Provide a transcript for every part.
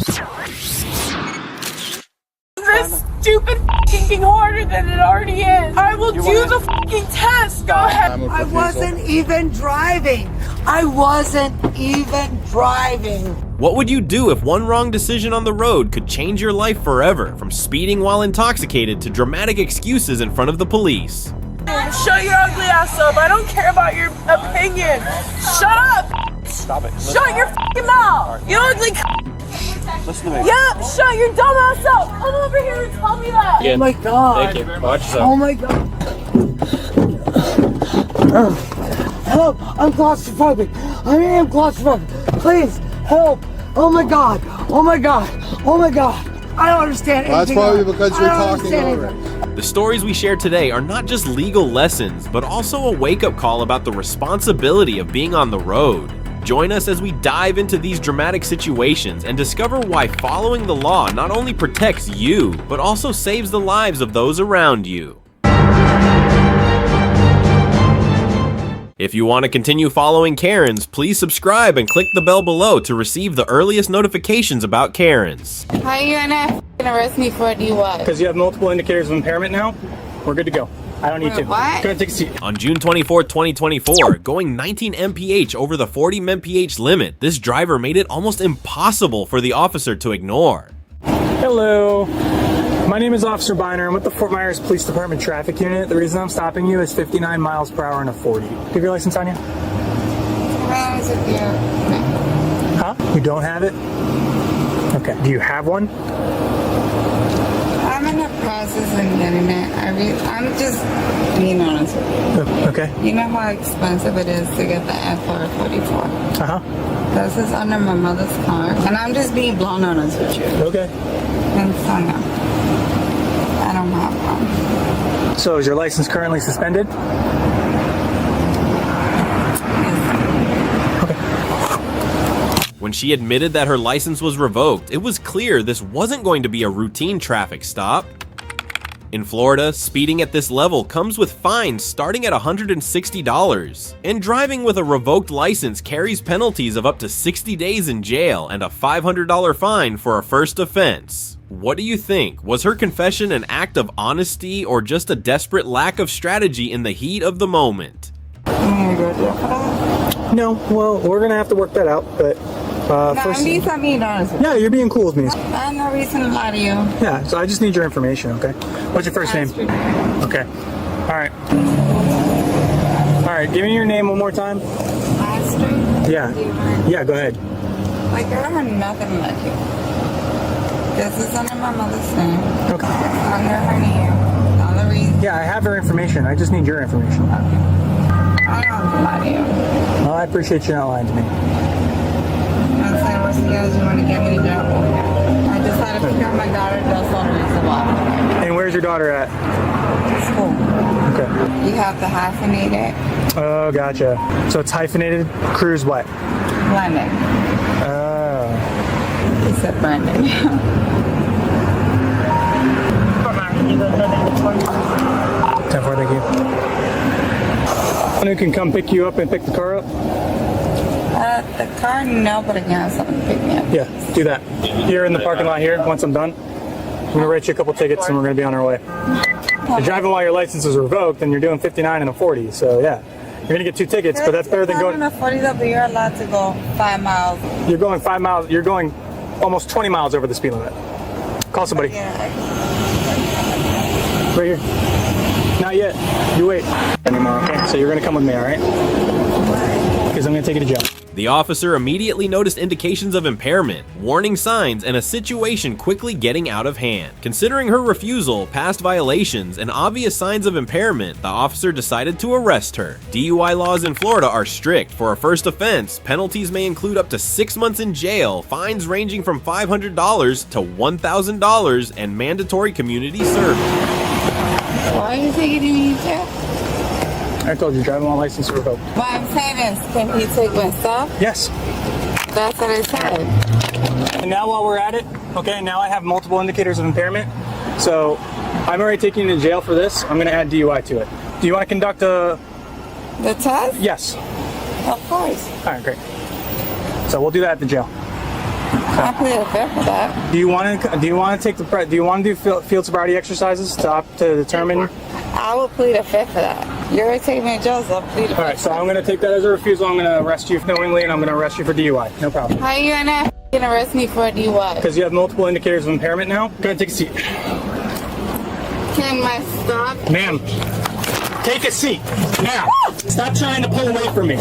This stupid fucking thing harder than it already is. I will do the fucking test. Go ahead. I wasn't even driving. What would you do if one wrong decision on the road could change your life forever, from speeding while intoxicated to dramatic excuses in front of the police? Shut your ugly ass up. I don't care about your opinion. Shut up. Stop it. Shut your fucking mouth. You ugly. Listen to me. Yeah, shut your dumb ass up. Come over here and tell me that. Oh my god. Thank you. Watch yourself. Oh my god. Help! I'm claustrophobic. I am claustrophobic. Please, help! Oh my god. Oh my god. Oh my god. I don't understand anything. That's probably because you're talking over it. The stories we share today are not just legal lessons, but also a wake-up call about the responsibility of being on the road. Join us as we dive into these dramatic situations and discover why following the law not only protects you, but also saves the lives of those around you. If you want to continue following Karens, please subscribe and click the bell below to receive the earliest notifications about Karens. How are you gonna arrest me for a DUI? Because you have multiple indicators of impairment now, we're good to go. I don't need to. What? Go ahead, take a seat. On June 24, 2024, going 19 mph over the 40 mph limit, this driver made it almost impossible for the officer to ignore. Hello. My name is Officer Biner. I'm with the Fort Myers Police Department Traffic Unit. The reason I'm stopping you is 59 miles per hour and a 40. Do you have your license on you? Huh? You don't have it? Okay. Do you have one? I'm in the process of getting it. I'm just being honest with you. Okay. You know how expensive it is to get the FR44? Uh-huh. This is under my mother's car. And I'm just being blunt honest with you. Okay. And so no. I don't have one. So is your license currently suspended? When she admitted that her license was revoked, it was clear this wasn't going to be a routine traffic stop. In Florida, speeding at this level comes with fines starting at $160, and driving with a revoked license carries penalties of up to 60 days in jail and a $500 fine for a first offense. What do you think? Was her confession an act of honesty or just a desperate lack of strategy in the heat of the moment? No, well, we're gonna have to work that out, but I'm being honest with you. Yeah, you're being cool with me. I have no reason to lie to you. Yeah, so I just need your information, okay? What's your first name? Okay. Alright. Alright, give me your name one more time. Astrid? Yeah. Yeah, go ahead. Like, I heard nothing like you. This is under my mother's name. Okay. It's under her name. All the reason. Yeah, I have her information. I just need your information. I don't have to lie to you. Well, I appreciate you not lying to me. I'm saying, what's the guys you want to get me to jail? I decided to pick up my daughter. That's all the reason why. And where's your daughter at? School. Okay. You have to hyphenate it. Oh, gotcha. So it's hyphenated. Cruise what? Blended. Oh. He said blended. 10-4, thank you. Who can come pick you up and pick the car up? The car, no, but I can have someone pick me up. Yeah, do that. Here in the parking lot here, once I'm done. I'm going to write you a couple tickets and we're going to be on our way. You're driving while your license is revoked and you're doing 59 and a 40, so yeah. You're going to get 2 tickets, but that's better than going... I'm 40 though, but you're allowed to go 5 miles. You're going 5 miles, you're going almost 20 miles over the speed limit. Call somebody. Yeah. Right here. Not yet. You wait. Anymore, okay? So you're going to come with me, all right? Because I'm going to take you to jail. The officer immediately noticed indications of impairment, warning signs, and a situation quickly getting out of hand. Considering her refusal, past violations, and obvious signs of impairment, the officer decided to arrest her. DUI laws in Florida are strict. For a first offense, penalties may include up to 6 months in jail, fines ranging from $500 to $1,000, and mandatory community service. Why are you taking me to jail? I told you, driving while license revoked. What I'm saying is, can he take my stuff? Yes. That's what I said. And now while we're at it, okay, now I have multiple indicators of impairment. So I'm already taking you to jail for this. I'm going to add DUI to it. Do you want to conduct a... The test? Yes. Of course. All right, great. So we'll do that at the jail. I plead the fifth for that. Do you want to take the do you want to do field sobriety exercises to determine? I will plead the fifth for that. You're already taking me to jail, so I'll plead the fifth. All right, so I'm going to take that as a refusal. I'm going to arrest you knowingly, and I'm going to arrest you for DUI. No problem. How are you gonna arrest me for a DUI? Because you have multiple indicators of impairment now. Go ahead, take a seat. Can my stop? Ma'am, take a seat. Now, stop trying to pull away from me.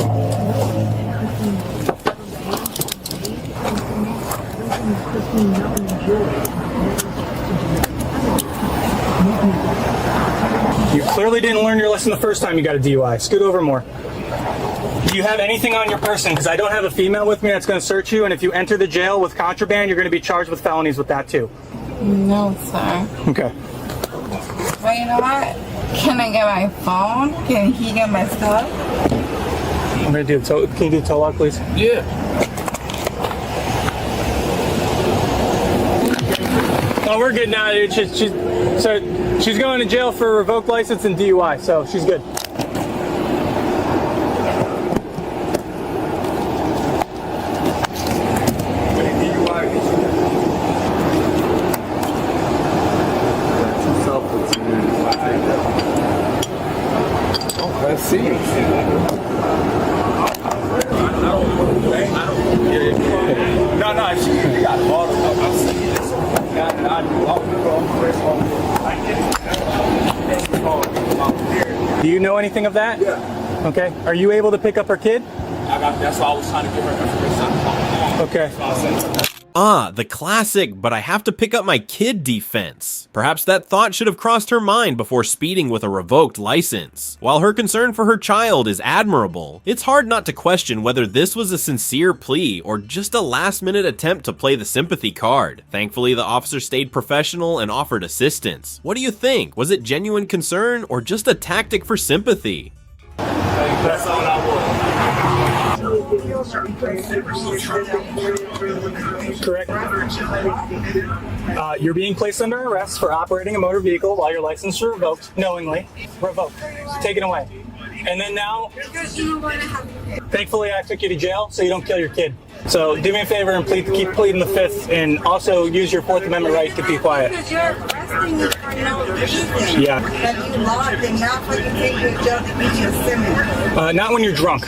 You clearly didn't learn your lesson the first time you got a DUI. Scoot over more. Do you have anything on your person? Because I don't have a female with me that's going to search you, and if you enter the jail with contraband, you're going to be charged with felonies with that too. No, sir. Okay. Well, you know what? Can I get my phone? Can he get my stuff? I'm going to do can you do tow lock, please? Yeah. Oh, we're good now, dude. She's going to jail for revoked license and DUI, so she's good. Let's see. No, she got bought Do you know anything of that? Yeah. Okay. Are you able to pick up her kid? That's why I was trying to give her information. Okay. The classic, but I have to pick up my kid defense. Perhaps that thought should have crossed her mind before speeding with a revoked license. While her concern for her child is admirable, it's hard not to question whether this was a sincere plea or just a last-minute attempt to play the sympathy card. Thankfully, the officer stayed professional and offered assistance. What do you think? Was it genuine concern or just a tactic for sympathy? That's all I want. Correct. You're being placed under arrest for operating a motor vehicle while your license is revoked, knowingly. Revoked. Taken away. And then now, thankfully I took you to jail so you don't kill your kid. So do me a favor and keep pleading the fifth, and also use your Fourth Amendment right to be quiet. Because you're arresting me for no reason. Yeah. That you logged and not for you take you to jail to give you a summons. Not when you're drunk.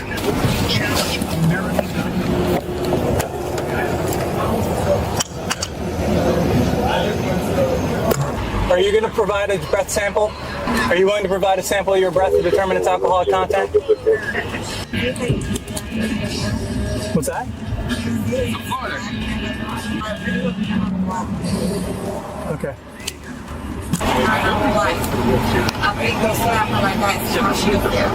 Are you going to provide a breath sample? Are you willing to provide a sample of your breath to determine its alcoholic content? What's that? Okay. I'm big go slap her like that, see how she is there.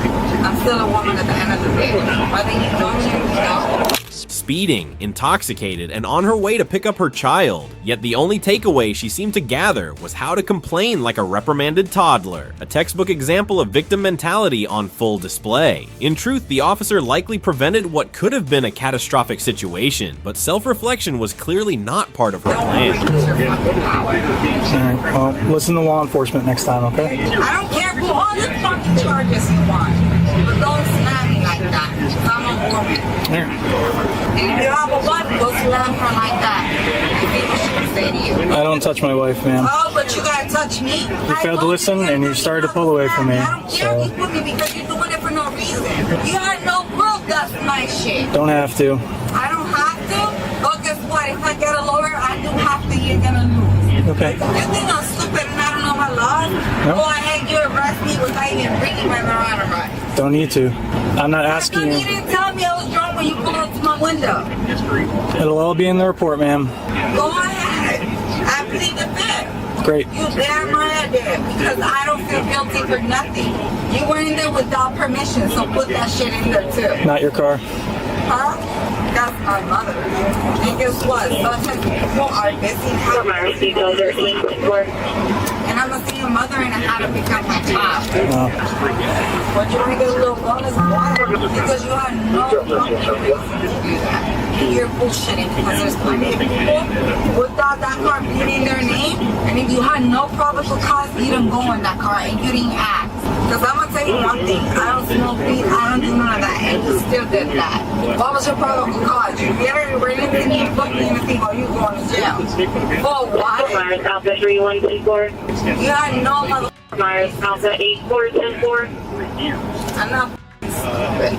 I'm still a woman at the end of the day. Whether you know me or not. Speeding, intoxicated, and on her way to pick up her child. Yet the only takeaway she seemed to gather was how to complain like a reprimanded toddler, a textbook example of victim mentality on full display. In truth, the officer likely prevented what could have been a catastrophic situation, but self-reflection was clearly not part of her plan. Alright, well, listen to law enforcement next time, okay? I don't care who all the fucking charges you want. But don't slam me like that. Because I'm a woman. Yeah. And if you have a wife, go slam her like that. People should say to you. I don't touch my wife, man. Oh, but you gotta touch me. You failed to listen and you started to pull away from me. I don't care if you put me because you're doing it for no reason. You had no proof that's my shit. Don't have to. I don't have to. But guess what? If I get a lawyer, I do have to. You're gonna lose. Okay. You think I'm stupid and I don't know my laws? No. Go ahead, you arrest me without even bringing my marijuana right. Don't need to. I'm not asking You you. didn't tell me I was drunk when you pulled up to my window. It'll all be in the report, ma'am. Go ahead. I plead the fifth. Great. You damn right I did. Because I don't feel guilty for nothing. You were in there without permission, so put that shit in there too. Not your car. Huh? That's my mother. And guess what? Sometimes people are busy. And I'm a single mother and I had to pick up my child. But you want to get a little bonus? Why? Because you have no fucking reason to do that. You're bullshitting because there's plenty of people without that car being in their name And if you had no probable cause, you don't go in that car and you didn't ask. Because I'm going to tell you one thing. I don't smoke weed. I don't do none of that. And you still did that. What was your probable cause? You never were anything you put me in the thing or you going to jail. For what? Myers Alpha 3124. You had no mother. Myers Alpha 8410-4. I'm not stupid.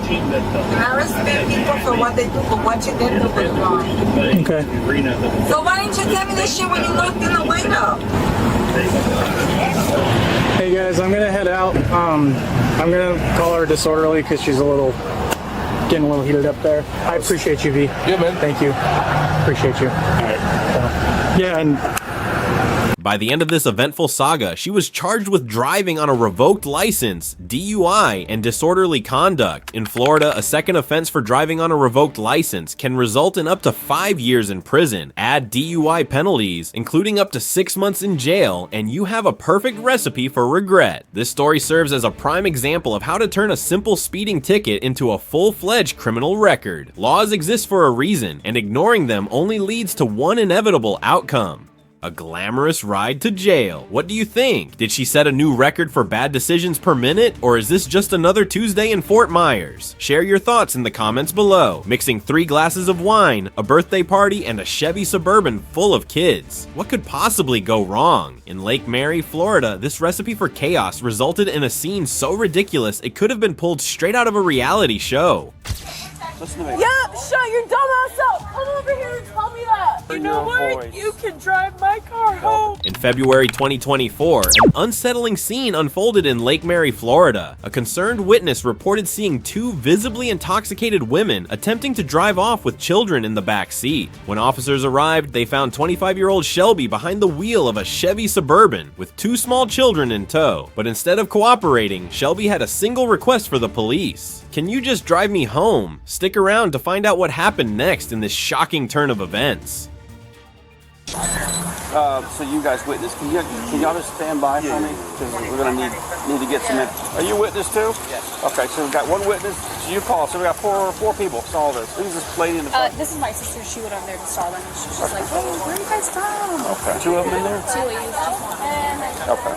And I respect people for what they do, but what you did do was wrong. Okay. So why didn't you tell me this shit when you looked in the window? Hey guys, I'm gonna head out. I'm gonna call her disorderly because she's getting a little heated up there. I appreciate you, V. Yeah, man. Thank you. Appreciate you. Yeah, and By the end of this eventful saga, she was charged with driving on a revoked license, DUI, and disorderly conduct. In Florida, a second offense for driving on a revoked license can result in up to 5 years in prison. Add DUI penalties, including up to 6 months in jail, and you have a perfect recipe for regret. This story serves as a prime example of how to turn a simple speeding ticket into a full-fledged criminal record. Laws exist for a reason, and ignoring them only leads to one inevitable outcome: a glamorous ride to jail. What do you think? Did she set a new record for bad decisions per minute, or is this just another Tuesday in Fort Myers? Share your thoughts in the comments below. Mixing 3 glasses of wine, a birthday party, and a Chevy Suburban full of kids. What could possibly go wrong? In Lake Mary, Florida, this recipe for chaos resulted in a scene so ridiculous it could have been pulled straight out of a reality show. Yeah, shut your dumb ass up. Come over here and tell me that. You know what? You can drive my car home. In February 2024, an unsettling scene unfolded in Lake Mary, Florida. A concerned witness reported seeing 2 visibly intoxicated women attempting to drive off with children in the back seat. When officers arrived, they found 25-year-old Shelby behind the wheel of a Chevy Suburban with 2 small children in tow. But instead of cooperating, Shelby had a single request for the police: "Can you just drive me home?" Stick around to find out what happened next in this shocking turn of events. So you guys witness. Can y'all just stand by for me? Because we're gonna need to get some. Are you witness too? Yes. Okay, so we've got 1 witness. So you call. So we got four people. Saw all this. Who's this lady in the front? This is my sister. She went over there to saw them. She's just like, hey, where are you guys from? Okay. 2 of them in there. 2 ladies. Okay.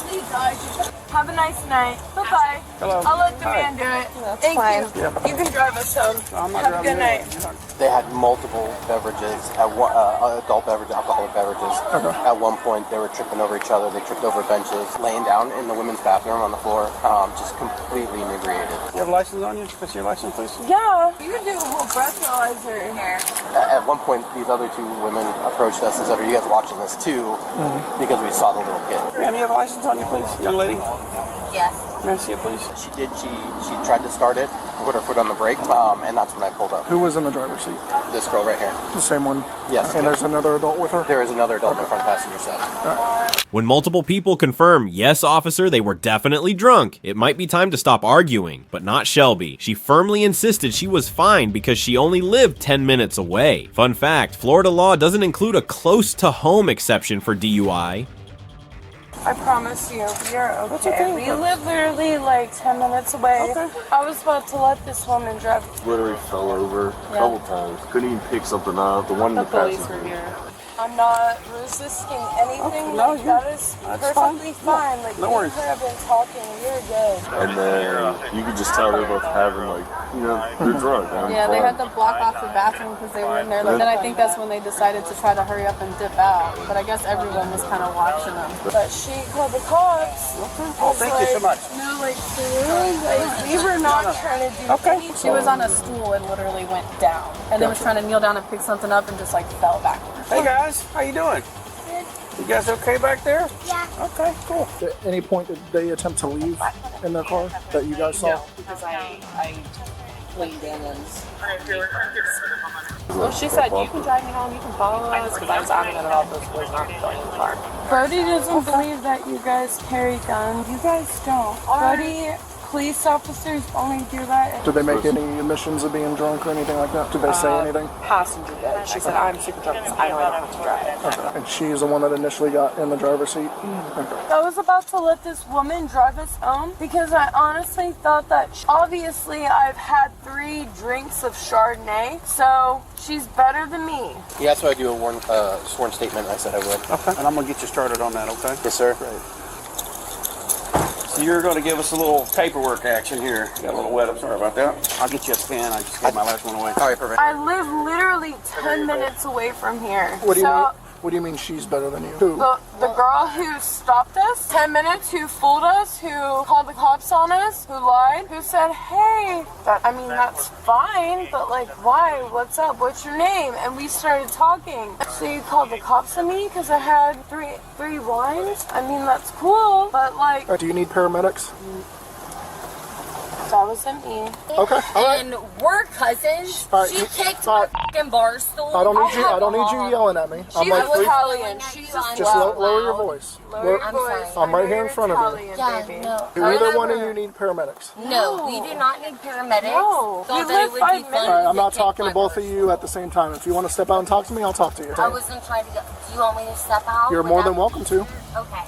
Have a nice night. Bye-bye. Hello. I'll let the Hi. man do it. That's Thank fine. you. Yeah. You can drive us home. I'm not Have a good driving night. They had multiple beverages, adult beverages, alcoholic beverages. Okay. At one point, they were tripping over each other. They tripped over benches, laying down in the women's bathroom on the floor, just completely inebriated. You have a license on you? Can I see your license, please? Yeah. You can do a whole breathalyzer in here. At one point, these other 2 women approached us and said, "Are you guys watching this too?" Because we saw the little kid. Ma'am, you have a license on you, please? Young lady? Yes. May I see it, please? She did. She tried to start it, put her foot on the brake, and that's when I pulled up. Who was in the driver's seat? This girl right here. The same one? Yes. And there's another adult with her? There is another adult in the front passenger side. When multiple people confirm, "Yes, officer, they were definitely drunk," it might be time to stop arguing. But not Shelby. She firmly insisted she was fine because she only lived 10 minutes away. Fun fact, Florida law doesn't include a close-to-home exception for DUI. I promise you, you're okay. We live literally like 10 minutes away. Okay. I was about to let this woman drive. Literally fell over a couple times. Couldn't even pick something up. The one in the passenger. I'm not resisting anything. No, that is perfectly fine. Like, No we worries. could have been talking. You're good. And then you could just tell they're both having they're drunk. Yeah, they had to block off the bathroom because they were in there. Then I think that's when they decided to try to hurry up and dip out. But I guess everyone was kind of watching them. But she called the cops. Oh, thank you so much. No, like, for real? Like, we were not trying to do anything. She was on a stool and literally went down. And then was trying to kneel down and pick something up and just like fell backwards. Hey guys, how you doing? You guys okay back there? Yeah. Okay, cool. At any point did they attempt to leave in their car that you guys saw? Because I leaned in and... Well, she said, you can drive me home, you can follow us, because I was adamant about those boys not going in the car. Brody doesn't believe that you guys carry guns. You guys don't. Brody police officers only do that. Did they make any admissions of being drunk or anything like that? Did they say anything? Passenger did. She said, I'm super drunk, so I know I don't have to drive. Okay. And she's the one that initially got in the driver's seat? Okay. I was about to let this woman drive us home because I honestly thought that obviously I've had 3 drinks of Chardonnay, so she's better than me. Yeah, that's why I do a sworn statement. I said I would. Okay. And I'm going to get you started on that, okay? Yes, sir. Great. So you're going to give us a little paperwork action here. Got a little wet. I'm sorry about that. I'll get you a pen. I just gave my last one away. All right, perfect. I live literally 10 minutes away from here. What do you mean? What do you mean she's better than you? Who? The girl who stopped us 10 minutes, who fooled us, who called the cops on us, who lied, who said, hey, that's fine, but like, why? What's up? What's your name? And we started talking. So you called the cops on me because I had three wines? I mean, that's cool, but like... Do you need paramedics? That wasn't me. Okay, all right. And we're cousins. Right. She kicked my fucking bar stool. I don't need you yelling at me. She's Italian. She's just lower your voice. Lower your voice. I'm right here in front of you. No. Either one of you need paramedics. No, we do not need paramedics. No. Thought that it would be fun. All right, I'm not talking to both of you at the same time. If you want to step out and talk to me, I'll talk to you. I wasn't trying to go. Do you want me to step out? You're more than welcome to. Okay.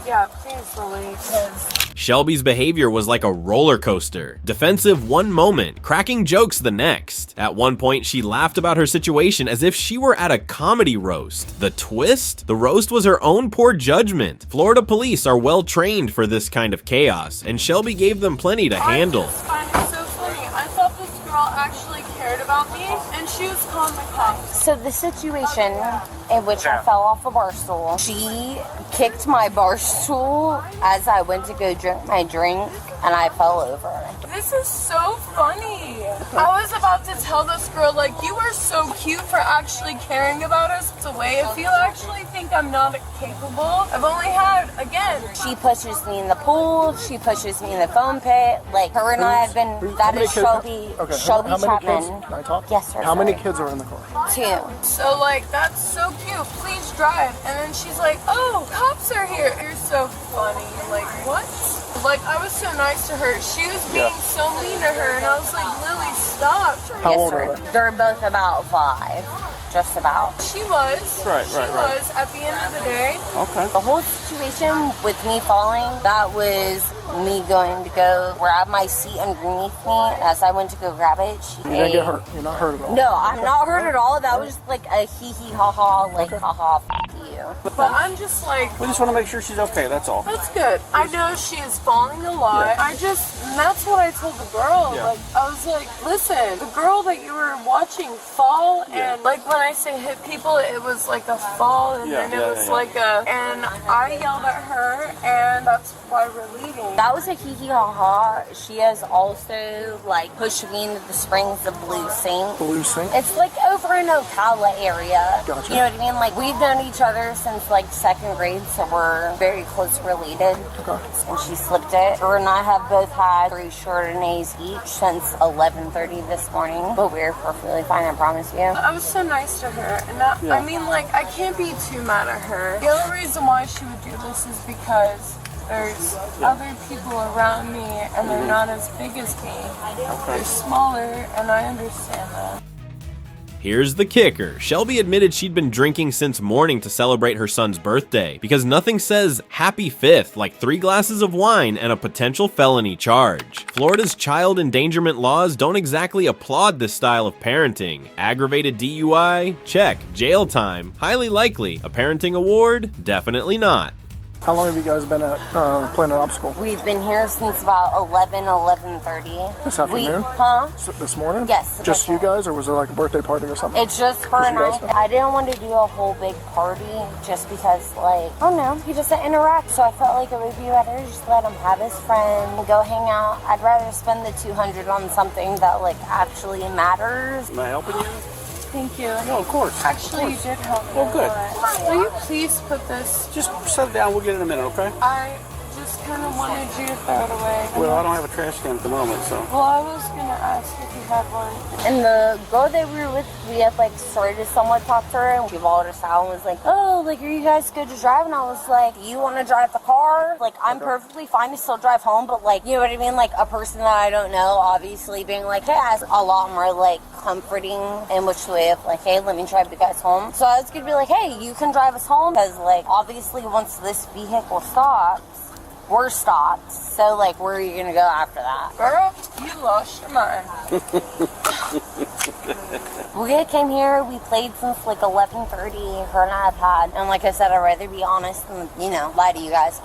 Yeah, please, Lily, because... Shelby's behavior was like a roller coaster. Defensive one moment, cracking jokes the next. At one point, she laughed about her situation as if she were at a comedy roast. The twist? The roast was her own poor judgment. Florida police are well trained for this kind of chaos, and Shelby gave them plenty to handle. I just find it so funny. I thought this girl actually cared about me, and she was calling the cops. So the situation in which I fell off a bar stool, she kicked my bar stool as I went to go drink my drink, and I fell over. This is so funny. I was about to tell this girl, like, you are so cute for actually caring about us. It's a way if you actually think I'm not capable. I've only had, again. She pushes me in the pool. She pushes me in the foam pit. Like, her and I have been, that is Shelby, Shelby Chapman. Can I talk? Yes, sir. How many kids are in the car? 2. So, like, that's so cute. Please drive. And then she's like, oh, cops are here. You're so funny. Like, what? Like, I was so nice to her. She was being so mean to her, and I was like, Lily, stop. How old are they? They're both about 5. Just about. She was. Right. Was at the end of the day. Okay. The whole situation with me falling, that was me going to go grab my seat underneath me. As I went to go grab it, You didn't get hurt. You're not hurt at all. No, I'm not hurt at all. That was just like a hee ha ha, like haha, f you. But I'm just like... We just want to make sure she's okay, that's all. That's good. I know she is falling a lot. And that's what I told the girl. Like, I was like, listen, the girl that you were watching fall, and like when I say hit people, it was like a fall, and then it was like a, and I yelled at her, and that's why we're leaving. That was a hee hee ha ha. She has also like pushed me into the springs of Blue Sink. Blue Sink? It's like over in Ocala area. Gotcha. You know what I mean? Like, we've known each other since like 2nd grade, so we're very close related. Okay. And she slipped it. Her and I have both had 3 Chardonnays each since 11:30 this morning, but we're perfectly fine, I promise you. I was so nice to her, and I mean, like, I can't be too mad at her. The only reason why she would do this is because there's other people around me, and they're not as big as me. They're smaller, and I understand that. Here's the kicker. Shelby admitted she'd been drinking since morning to celebrate her son's birthday, because nothing says happy 5th like 3 glasses of wine and a potential felony charge. Florida's child endangerment laws don't exactly applaud this style of parenting. Aggravated DUI? Check. Jail time? Highly likely. A parenting award? Definitely not. How long have you guys been at playing an obstacle? We've been here since about 11:30. This afternoon? This morning? Yes. Just you guys, or was there like a birthday party or something? It's just her and I didn't want to do a whole big party just because, like, I don't know, he doesn't interact, so I felt like it would be better to just let him have his friend, go hang out. I'd rather spend the $200 on something that, like, actually matters. Am I helping you? Thank you. No, of course. Actually, you did help me. Well, good. Will you please put this? Just set it down. We'll get it in a minute, okay? I just kind of wanted you to throw it away. Well, I don't have a trash can at the moment, so. Well, I was gonna ask if you had one. And the girl that we were with, we had like started to somewhat talk to her, and she followed us out and was like, oh, like, are you guys good to drive? And I was like, do you want to drive the car? Like, I'm perfectly fine to still drive home, but like, you know what I mean? Like, a person that I don't know, obviously being like, hey, that's a lot more like comforting in which way of like, hey, let me drive you guys home. So I was gonna be like, hey, you can drive us home, because like, obviously once this vehicle stops, we're stopped. So like, where are you gonna go after that? Girl, you lost your mind. We came here, we played since like 11:30, her and I have had, and like I said, I'd rather be honest than, you know, lie to you guys.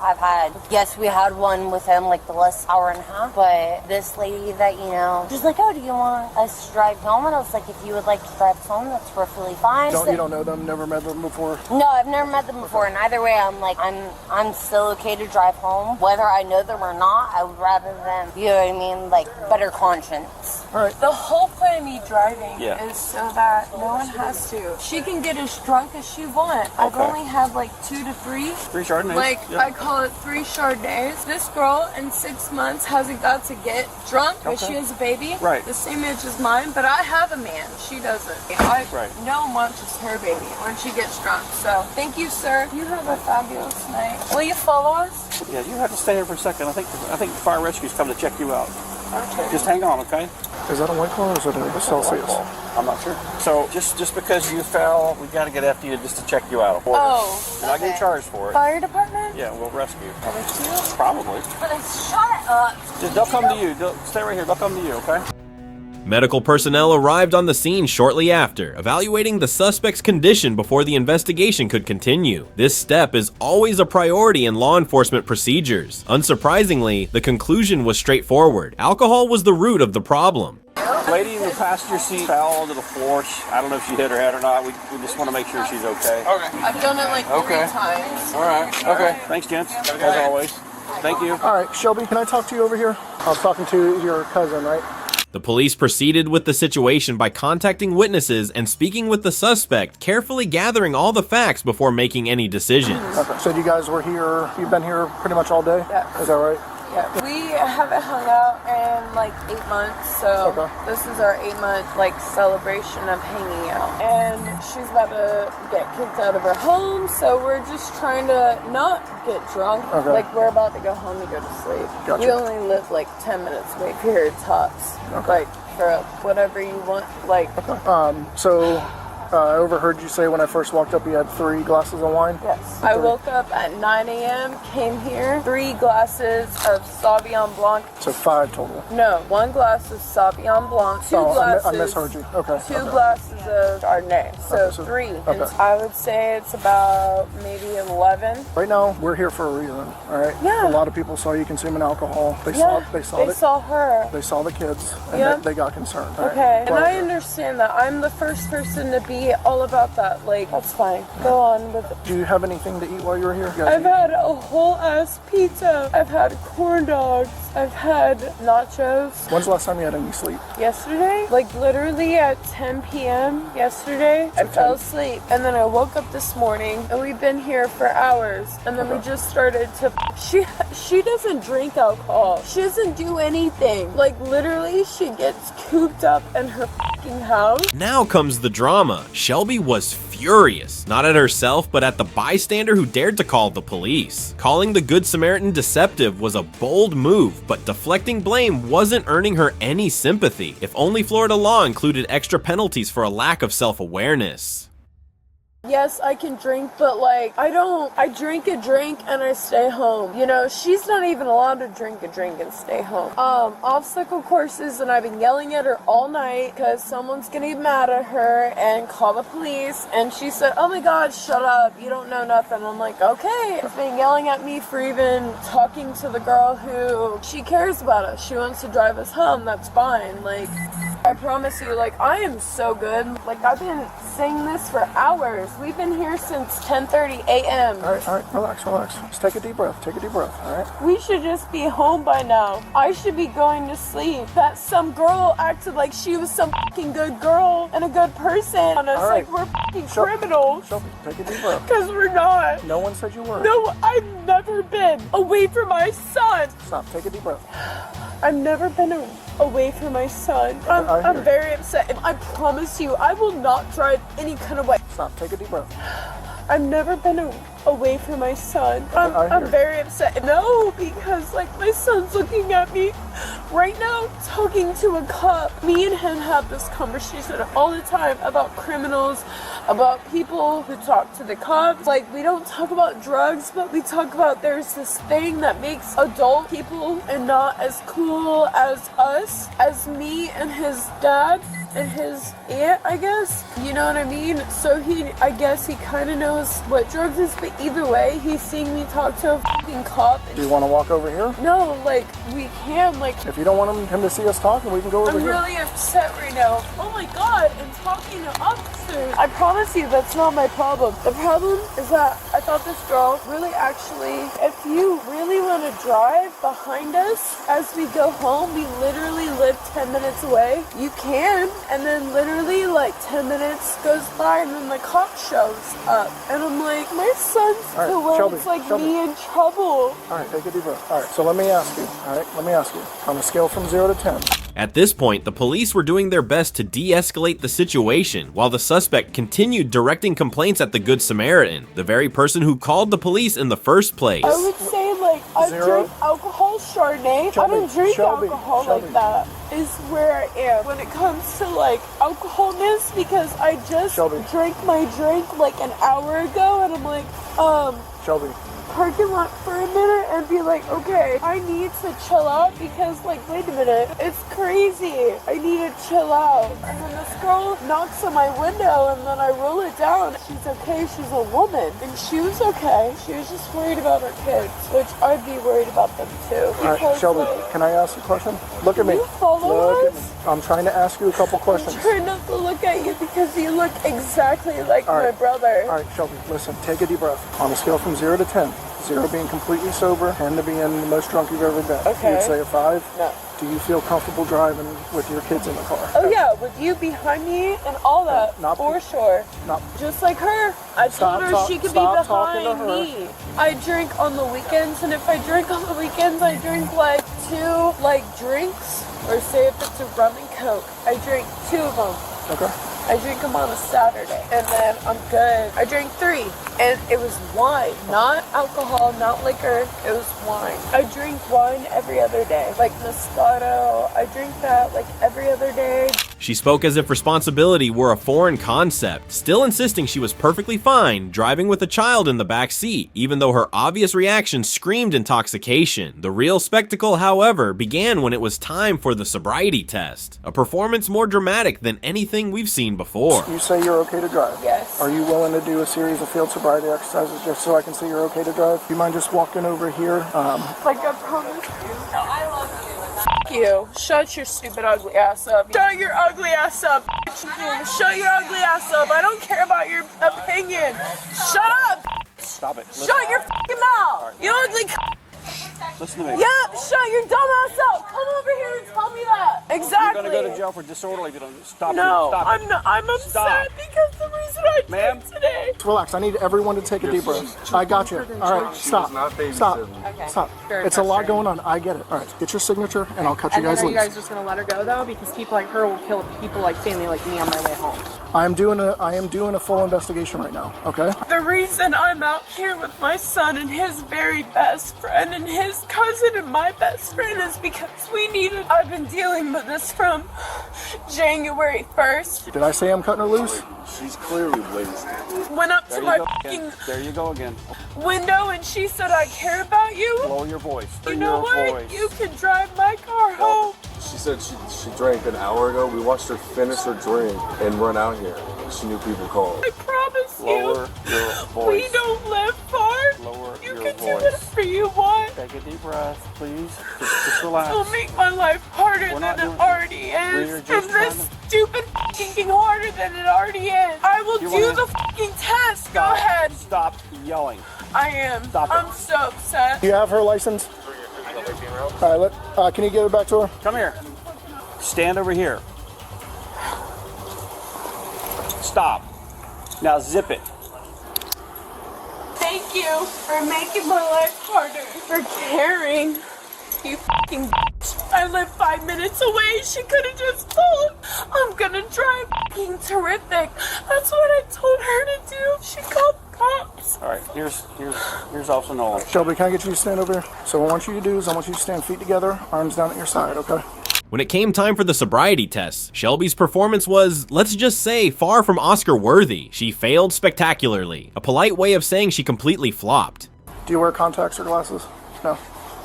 Yes, we had one within like the last hour and a half, but this lady that, you know, she's like, oh, do you want us to drive home? And I was like, if you would like to drive us home, that's perfectly fine. You don't know them, never met them before? No, I've never met them before, and either way, I'm like, I'm still okay to drive home. Whether I know them or not, I would rather them, you know what I mean, like, better conscience. All right. The whole point of me driving Yeah. is so that no one has to. She can get as drunk as she wants. I've only had like 2 to 3. 3 Chardonnays. Like, Yep. I call it 3 Chardonnays. This girl in 6 months hasn't got to get drunk when she has a baby. Right. The same age as mine, but I have a man. She doesn't. No one is her baby when she gets drunk. So, thank you, sir. You have a fabulous night. Will you follow us? Yeah, you have to stay here for a second. I think fire rescue's coming to check you out. Okay. Just hang on, okay? Is that a white claw or is it a Celsius? I'm not sure. So just because you fell, we got to get after you just to check you out. Oh, You're not getting charged for it. Fire department? Yeah, we'll rescue you. Are they cute? Probably. Shut up. They'll come to you. Stay right here. They'll come to you, okay? Medical personnel arrived on the scene shortly after, evaluating the suspect's condition before the investigation could continue. This step is always a priority in law enforcement procedures. Unsurprisingly, the conclusion was straightforward. Alcohol was the root of the problem. Lady in the passenger seat fell onto the floor. I don't know if she hit her head or not. We just want to make sure she's okay. Okay. I've done it like 3 times. All right. Okay. Thanks, gents. As always. Thank you. All right, Shelby, can I talk to you over here? I was talking to your cousin, right? The police proceeded with the situation by contacting witnesses and speaking with the suspect, carefully gathering all the facts before making any decisions. Okay. So you guys were here, you've been here pretty much all day? Yeah. Is that right? Yeah. We haven't hung out in like 8 months, so this is our 8-month like celebration of hanging out. And she's about to get kicked out of her home, so we're just trying to not get drunk. Okay. Like, we're about to go home and go to sleep. Gotcha. We only live like 10 minutes away, period, tops. Like, for whatever you want, like. So I overheard you say when I first walked up you had 3 glasses of wine? Yes. I woke up at 9 a.m., came here, 3 glasses of Sauvignon Blanc. So 5 total? No, 1 glass of Sauvignon Blanc, 2 glasses. I misheard you. Okay. 2 glasses of Chardonnay, so 3. Okay. And I would say it's about maybe 11. Right now, we're here for a reason, all right? Yeah. A lot of people saw you consuming alcohol. They They saw her. They saw the kids, and they got concerned. all right? Okay, and But- I understand that. I'm the first person to be all about that. Like, that's fine. Go on with it. Do you have anything to eat while you were here? You guys I've had a whole ass pizza. I've had corn dogs. I've had nachos. When's the last time you had any sleep? Yesterday, like literally at 10 p.m. yesterday, I fell asleep. And then I woke up this morning and we've been here for hours. And then we just started to, she doesn't drink alcohol. She doesn't do anything. Like literally she gets cooped up in her fucking house. Now comes the drama. Shelby was furious, not at herself, but at the bystander who dared to call the police. Calling the Good Samaritan deceptive was a bold move, but deflecting blame wasn't earning her any sympathy, if only Florida law included extra penalties for a lack of self-awareness. Yes, I can drink, but like, I drink a drink and I stay home. You know, she's not even allowed to drink a drink and stay home. Obstacle courses, and I've been yelling at her all night because someone's gonna get mad at her and call the police. And she said, oh my God, shut up, you don't know nothing. I'm like, okay. She's been yelling at me for even talking to the girl who, she cares about us. She wants to drive us home, that's fine. Like, I promise you, like, I am so good. Like, I've been saying this for hours. We've been here since 10:30 a.m. All right, relax. Just take a deep breath, all right? We should just be home by now. I should be going to sleep. That some girl acted like she was some fucking good girl and a good person on us, right. like we're fucking criminals. Shelby, take a deep breath. Because we're not. No one said you were. No, I've never been away from my son. Stop, take a deep breath. I've never been away from my son. I'm very upset. And I promise you, I will not drive any kind of way. Stop, take a deep breath. I've never been away from my son. I'm very upset. No, because like my son's looking at me right now talking to a cop. Me and him have this conversation all the time about criminals, about people who talk to the cops. Like, we don't talk about drugs, but we talk about there's this thing that makes adult people and not as cool as us, as me and his dad and his aunt, I guess. You know what I mean? So I guess he kind of knows what drugs is, but either way, he's seeing me talk to a fucking cop. Do you want to walk over here? No, like, we can, like... If you don't want him to see us talking, we can go over here. I'm really upset right now. Oh my god, I'm talking to officers. I promise you, that's not my problem. The problem is that I thought this girl really actually, if you really want to drive behind us as we go home, we literally live 10 minutes away. You can. And then literally like 10 minutes goes by and then the cop shows up. And I'm like, my son's the one that's like me in trouble. Alright, take a deep breath. Alright, so let me ask you. On a scale from 0 to 10. At this point, the police were doing their best to de-escalate the situation, while the suspect continued directing complaints at the Good Samaritan, the very person who called the police in the first place. I would say like, I drink alcohol, Chardonnay. I don't drink alcohol like that. Is where I am when it comes to like alcoholness, because I just drank my drink like an hour ago and I'm like, Shelby. Parking lot for a minute and be like, okay, I need to chill out because like, wait a minute, it's crazy. I need to chill out. And then this girl knocks on my window and then I roll it down. She's okay, she's a woman. And she was okay. She was just worried about her kids, which I'd be worried about them too. Alright, Shelby, can I ask you a question? Look at me. You follow us? I'm trying to ask you a couple questions. I'm trying not to look at you because you look exactly like my brother. Alright, Shelby, listen, take a deep breath. On a scale from 0 to 10, 0 being completely sober, 10 to being the most drunk you've ever been. Okay. You would say a 5? No. Do you feel comfortable driving with your kids in the car? Oh yeah, with you behind me and all that, for sure. Just like her. I told her she could be behind me. I drink on the weekends, and if I drink on the weekends, I drink like 2 drinks, or say if it's a rum and coke, I drink 2 of them. Okay. I drink them on a Saturday, and then I'm good. I drank 3, and it was wine, not alcohol, not liquor, it was wine. I drink wine every other day, like Moscato, I drink that like every other day. She spoke as if responsibility were a foreign concept, still insisting she was perfectly fine driving with a child in the back seat, even though her obvious reaction screamed intoxication. The real spectacle, however, began when it was time for the sobriety test, a performance more dramatic than anything we've seen before. You say you're okay to drive? Yes. Are you willing to do a series of field sobriety exercises just so I can see you're okay to drive? Do you mind just walking over here? Like I promised you. No, I love you. F you. Shut your stupid ugly ass up. Shut your ugly ass up. Shut your ugly ass up. I don't care about your opinion. Shut up. Stop it. Shut your fucking mouth. You ugly. Listen to me. Yep, shut your dumb ass up. Come over here and tell me that. Exactly. You're gonna go to jail for disorderly if you don't stop. No, stop I'm not. I'm upset because the reason I did today. Relax. I need everyone to take a deep breath. I got you. All right, stop. Stop. Okay. Stop. Very It's a lot frustrating. going on. I get it. All right, get your signature, and I'll cut you And then guys are you loose. guys just gonna let her go though? Because people like her will kill people like family like me on my way home. I am doing a full investigation right now. Okay. The reason I'm out here with my son and his very best friend and his cousin and my best friend is because I've been dealing with this from January 1st. Did I say I'm cutting her loose? She's clearly wasted. Went up to my fucking There you go again. window and she said, I care about you. Lower your voice. You know what? You can drive my car home. She said she drank an hour ago. We watched her finish her drink and run out here. She knew people called. I promise Lower you. your voice. We don't live far. Lower You your can do voice. whatever you want. Take a deep breath, please. Just relax. It'll make my life harder We're than not it already We're is. And just this stupid fucking harder than it already is. I will You do wanna- the fucking test. Go ahead. Stop yelling. I am. Stop it. I'm so upset. Do you have her license? All right, can you give it back to her? Come here. Stand over here. Stop. Now zip it. Thank you for making my life harder. For caring. You fucking bitch. I live 5 minutes away. She could have just told. I'm gonna drive fucking terrific. That's what I told her to do. She called the cops. All right, here's Officer Nolan. Shelby, can I get you to stand over here? So what I want you to do is I want you to stand feet together, arms down at your side, okay? When it came time for the sobriety test, Shelby's performance was, let's just say, far from Oscar worthy. She failed spectacularly, a polite way of saying she completely flopped. Do you wear contacts or glasses? No.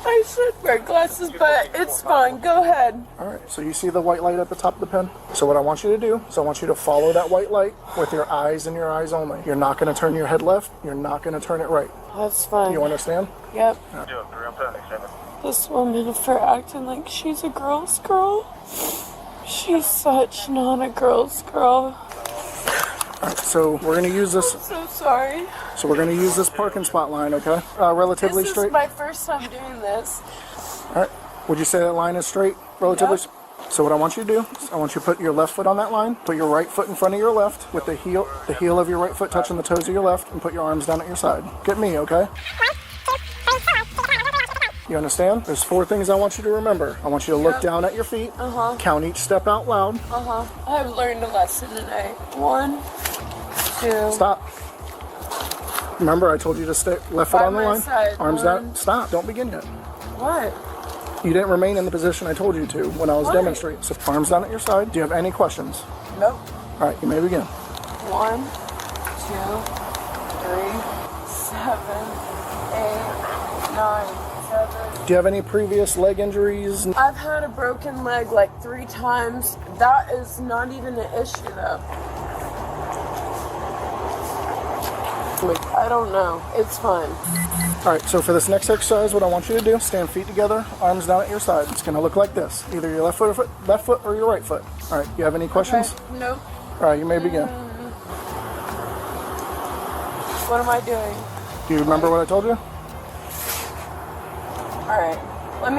I should wear glasses, but it's fine. Go ahead. All right, so you see the white light at the top of the pen? So what I want you to do is I want you to follow that white light with your eyes and your eyes only. You're not going to turn your head left. You're not going to turn it right. That's fine. You understand? Yep. This woman for acting like she's a girl's girl. She's such not a girl's girl. All right, so we're going to use this. I'm so sorry. So we're going to use this parking spot line, okay? Relatively This straight. is my first time doing this. All right. Would you say that line is straight, relatively? Yep. So what I want you to do is I want you to put your left foot on that line, put your right foot in front of your left with the heel of your right foot touching the toes of your left, and put your arms down at your side. Get me, okay? You understand? There's 4 things I want you to remember. I want you to look down at your feet, count each step out loud. I've learned a lesson today. 1, 2. Stop. Remember, I told you to stay left foot By on the my line, side. arms 1. down. Stop. Don't begin yet. What? You didn't remain in the position I told you to when I was demonstrating. So arms down at your side. Do you have any questions? Nope. All right, you may begin. 1, 2, 3, 7, 8, 9, 7. Do you have any previous leg injuries? I've had a broken leg like 3 times. That is not even an issue though. Like, I don't know. It's fine. All right, so for this next exercise, what I want you to do, stand feet together, arms down at your side. It's gonna look like this. Either your left foot or your right foot. All right, you have any questions? Okay. Nope. All right, you may begin. What am I doing? Do you remember what I told you? All right. Let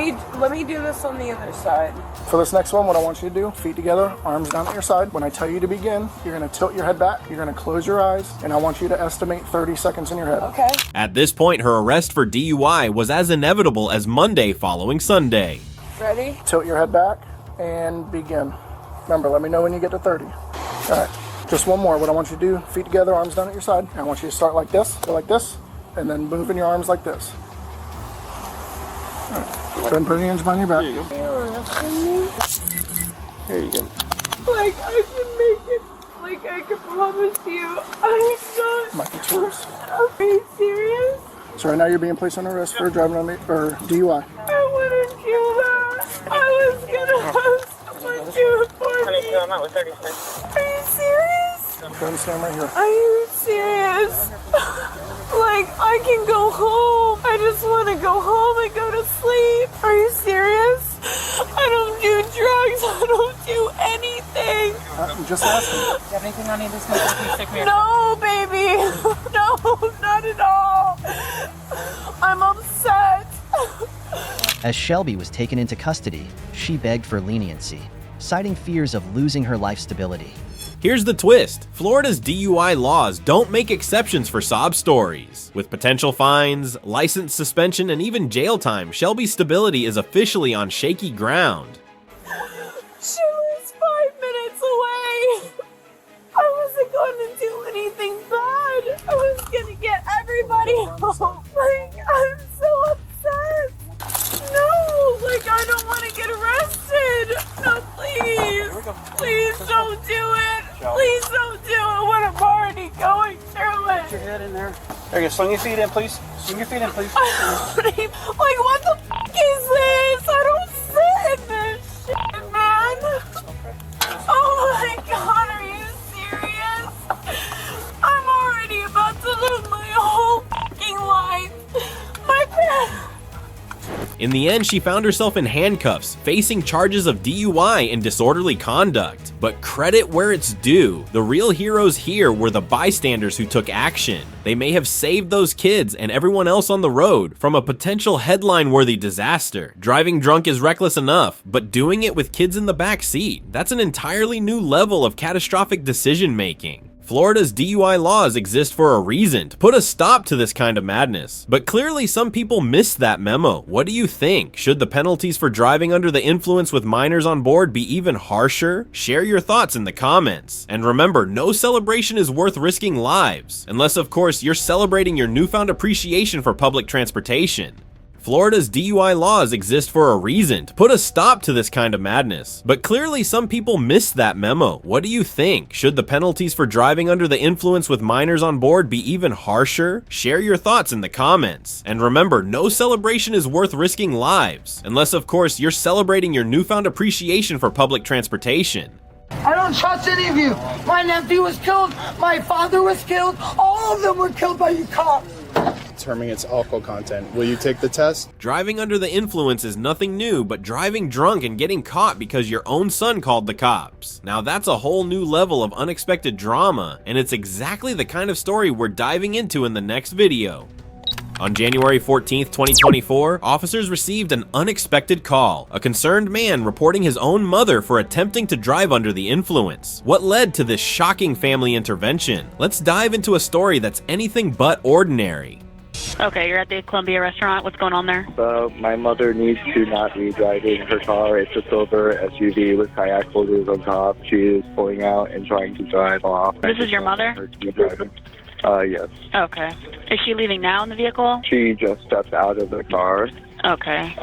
me do this on the other side. For this next one, what I want you to do, feet together, arms down at your side. When I tell you to begin, you're gonna tilt your head back, you're gonna close your eyes, and I want you to estimate 30 seconds in your head. Okay. At this point, her arrest for DUI was as inevitable as Monday following Sunday. Ready? Tilt your head back and begin. Remember, let me know when you get to 30. All right, just one more. What I want you to do, feet together, arms down at your side. And I want you to start like this, go like this, and then moving your arms like this. All right. Go ahead and put your hands behind your back. Here you go. Here you go. Like, I can make it. Like, I can promise you. I'm not. Might be tools. Are you serious? So right now you're being placed on arrest for driving on or DUI. I wouldn't do that. I was gonna have someone do it for me. Are you serious? Go ahead and stand right here. Are you serious? Like, I can go home. I just want to go home and go to sleep. Are you serious? I don't do drugs. I don't do anything. I'm just asking. Do you have anything on you this month? No, baby. No, not at all. I'm upset. As Shelby was taken into custody, she begged for leniency, citing fears of losing her life stability. Here's the twist. Florida's DUI laws don't make exceptions for sob stories. With potential fines, license suspension, and even jail time, Shelby's stability is officially on shaky ground. She was 5 minutes away. I wasn't going to do anything bad. I was going to get everybody home. Like, I'm so upset. No, like, I don't want to get arrested. No, please. Please don't do it. Please don't do it when I'm already going through it. Put your head in there. There you go. Swing your feet in, please. Swing your feet in, please. Like, what the f*** is this? I don't sit in this shit, man. Oh my god, are you serious? I'm already about to lose my whole f***ing life. My parents... In the end, she found herself in handcuffs, facing charges of DUI and disorderly conduct. But credit where it's due, the real heroes here were the bystanders who took action. They may have saved those kids and everyone else on the road from a potential headline-worthy disaster. Driving drunk is reckless enough, but doing it with kids in the back seat, that's an entirely new level of catastrophic decision-making. Florida's DUI laws exist for a reason, to put a stop to this kind of madness. But clearly some people missed that memo. What do you think? Should the penalties for driving under the influence with minors on board be even harsher? Share your thoughts in the comments. And remember, no celebration is worth risking lives, unless of course you're celebrating your newfound appreciation for public transportation. Florida's DUI laws exist for a reason, to put a stop to this kind of madness. But clearly some people missed that memo. What do you think? Should the penalties for driving under the influence with minors on board be even harsher? Share your thoughts in the comments. And remember, no celebration is worth risking lives, unless of course you're celebrating your newfound appreciation for public transportation. I don't trust any of you. My nephew was killed. My father was killed. All of them were killed by you cops. Determining its alcohol content. Will you take the test? Driving under the influence is nothing new, but driving drunk and getting caught because your own son called the cops. Now that's a whole new level of unexpected drama, and it's exactly the kind of story we're diving into in the next video. On January 14th, 2024, officers received an unexpected call. A concerned man reporting his own mother for attempting to drive under the influence. What led to this shocking family intervention? Let's dive into a story that's anything but ordinary. Okay, you're at the Columbia restaurant. What's going on there? My mother needs to not be driving her car. It's a silver SUV with kayak holders on top. She is pulling out and trying to drive off. This is your mother? Her to be driving. Yes. Okay. Is she leaving now in the vehicle? She just stepped out of the car. Okay.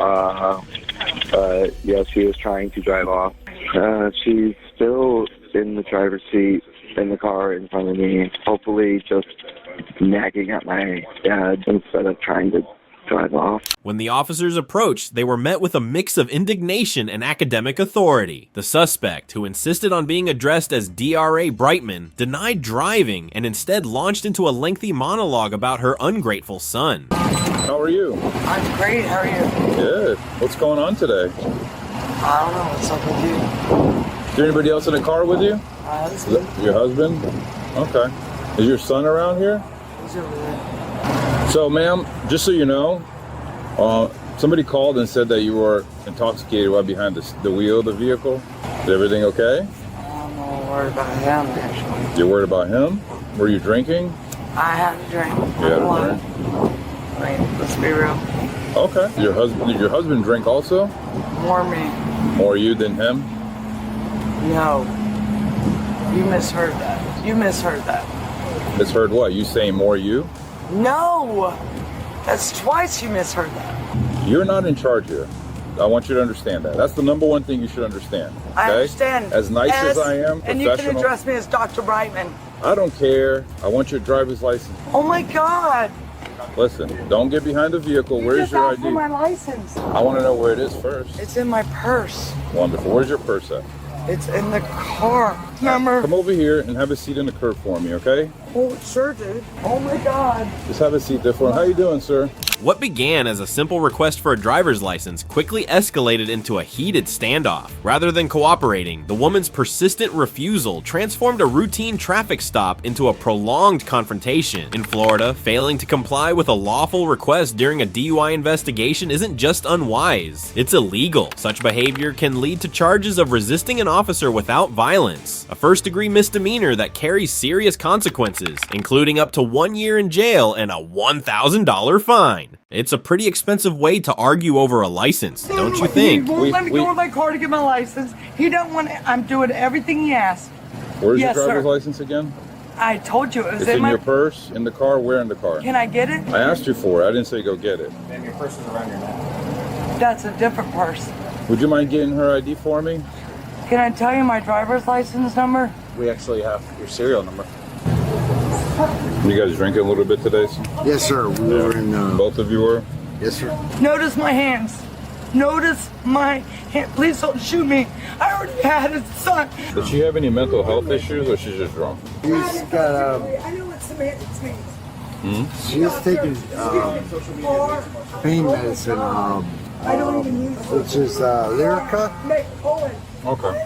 But yes, she is trying to drive off. She's still in the driver's seat in the car in front of me, hopefully just nagging at my dad instead of trying to drive off. When the officers approached, they were met with a mix of indignation and academic authority. The suspect, who insisted on being addressed as DRA Brightman, denied driving and instead launched into a lengthy monologue about her ungrateful son. How are you? I'm great. How are you? Good. What's going on today? I don't know. What's up with you? Is there anybody else in the car with you? My husband. Your husband? Okay. Is your son around here? He's over there. So, ma'am, just so you know, somebody called and said that you were intoxicated while behind the wheel of the vehicle. Is everything okay? I'm more worried about him, actually. You're worried about him? Were you drinking? I had a drink. You had a drink? I mean, let's be real. Okay. Did your husband drink also? More me. More you than him? No. You misheard that. You misheard that. Misheard what? You saying more you? No! That's twice you misheard that. You're not in charge here. I want you to understand that. That's the number one thing you should understand. Okay? I understand. As nice as I am, and you can address me as Dr. Brightman. I don't care. I want your driver's license. Oh my God! Listen, don't get behind the vehicle. Where's your ID? For my license. I want to know where it is first. It's in my purse. Wonderful. Where's your purse at? It's in the car. Remember? Come over here and have a seat in the curb for me, okay? Oh, sure, dude. Oh my God. Just have a seat there for me. How you doing, sir? What began as a simple request for a driver's license quickly escalated into a heated standoff. Rather than cooperating, the woman's persistent refusal transformed a routine traffic stop into a prolonged confrontation. In Florida, failing to comply with a lawful request during a DUI investigation isn't just unwise, it's illegal. Such behavior can lead to charges of resisting an officer without violence, a first-degree misdemeanor that carries serious consequences, including up to 1 year in jail and a $1,000 fine. It's a pretty expensive way to argue over a license, don't you think? He won't let me go in my car to get my license. He don't want it. I'm doing everything he asks. Where's your driver's license again? I told you it was it's in your purse, in the car, where in the car? Can I get it? I asked you for it. I didn't say go get it. And your purse is around your neck. That's a different purse. Would you mind getting her ID for me? Can I tell you my driver's license number? We actually have your serial number. You guys drinking a little bit today? Yes, sir. We were in... Both of you were? Yes, sir. Notice my hands. Notice my hand. Please don't shoot me. I already had a son. Does she have any mental health issues or she's just drunk? She's got I know what semantics means. She's taking pain medicine Which is Lyrica. Okay.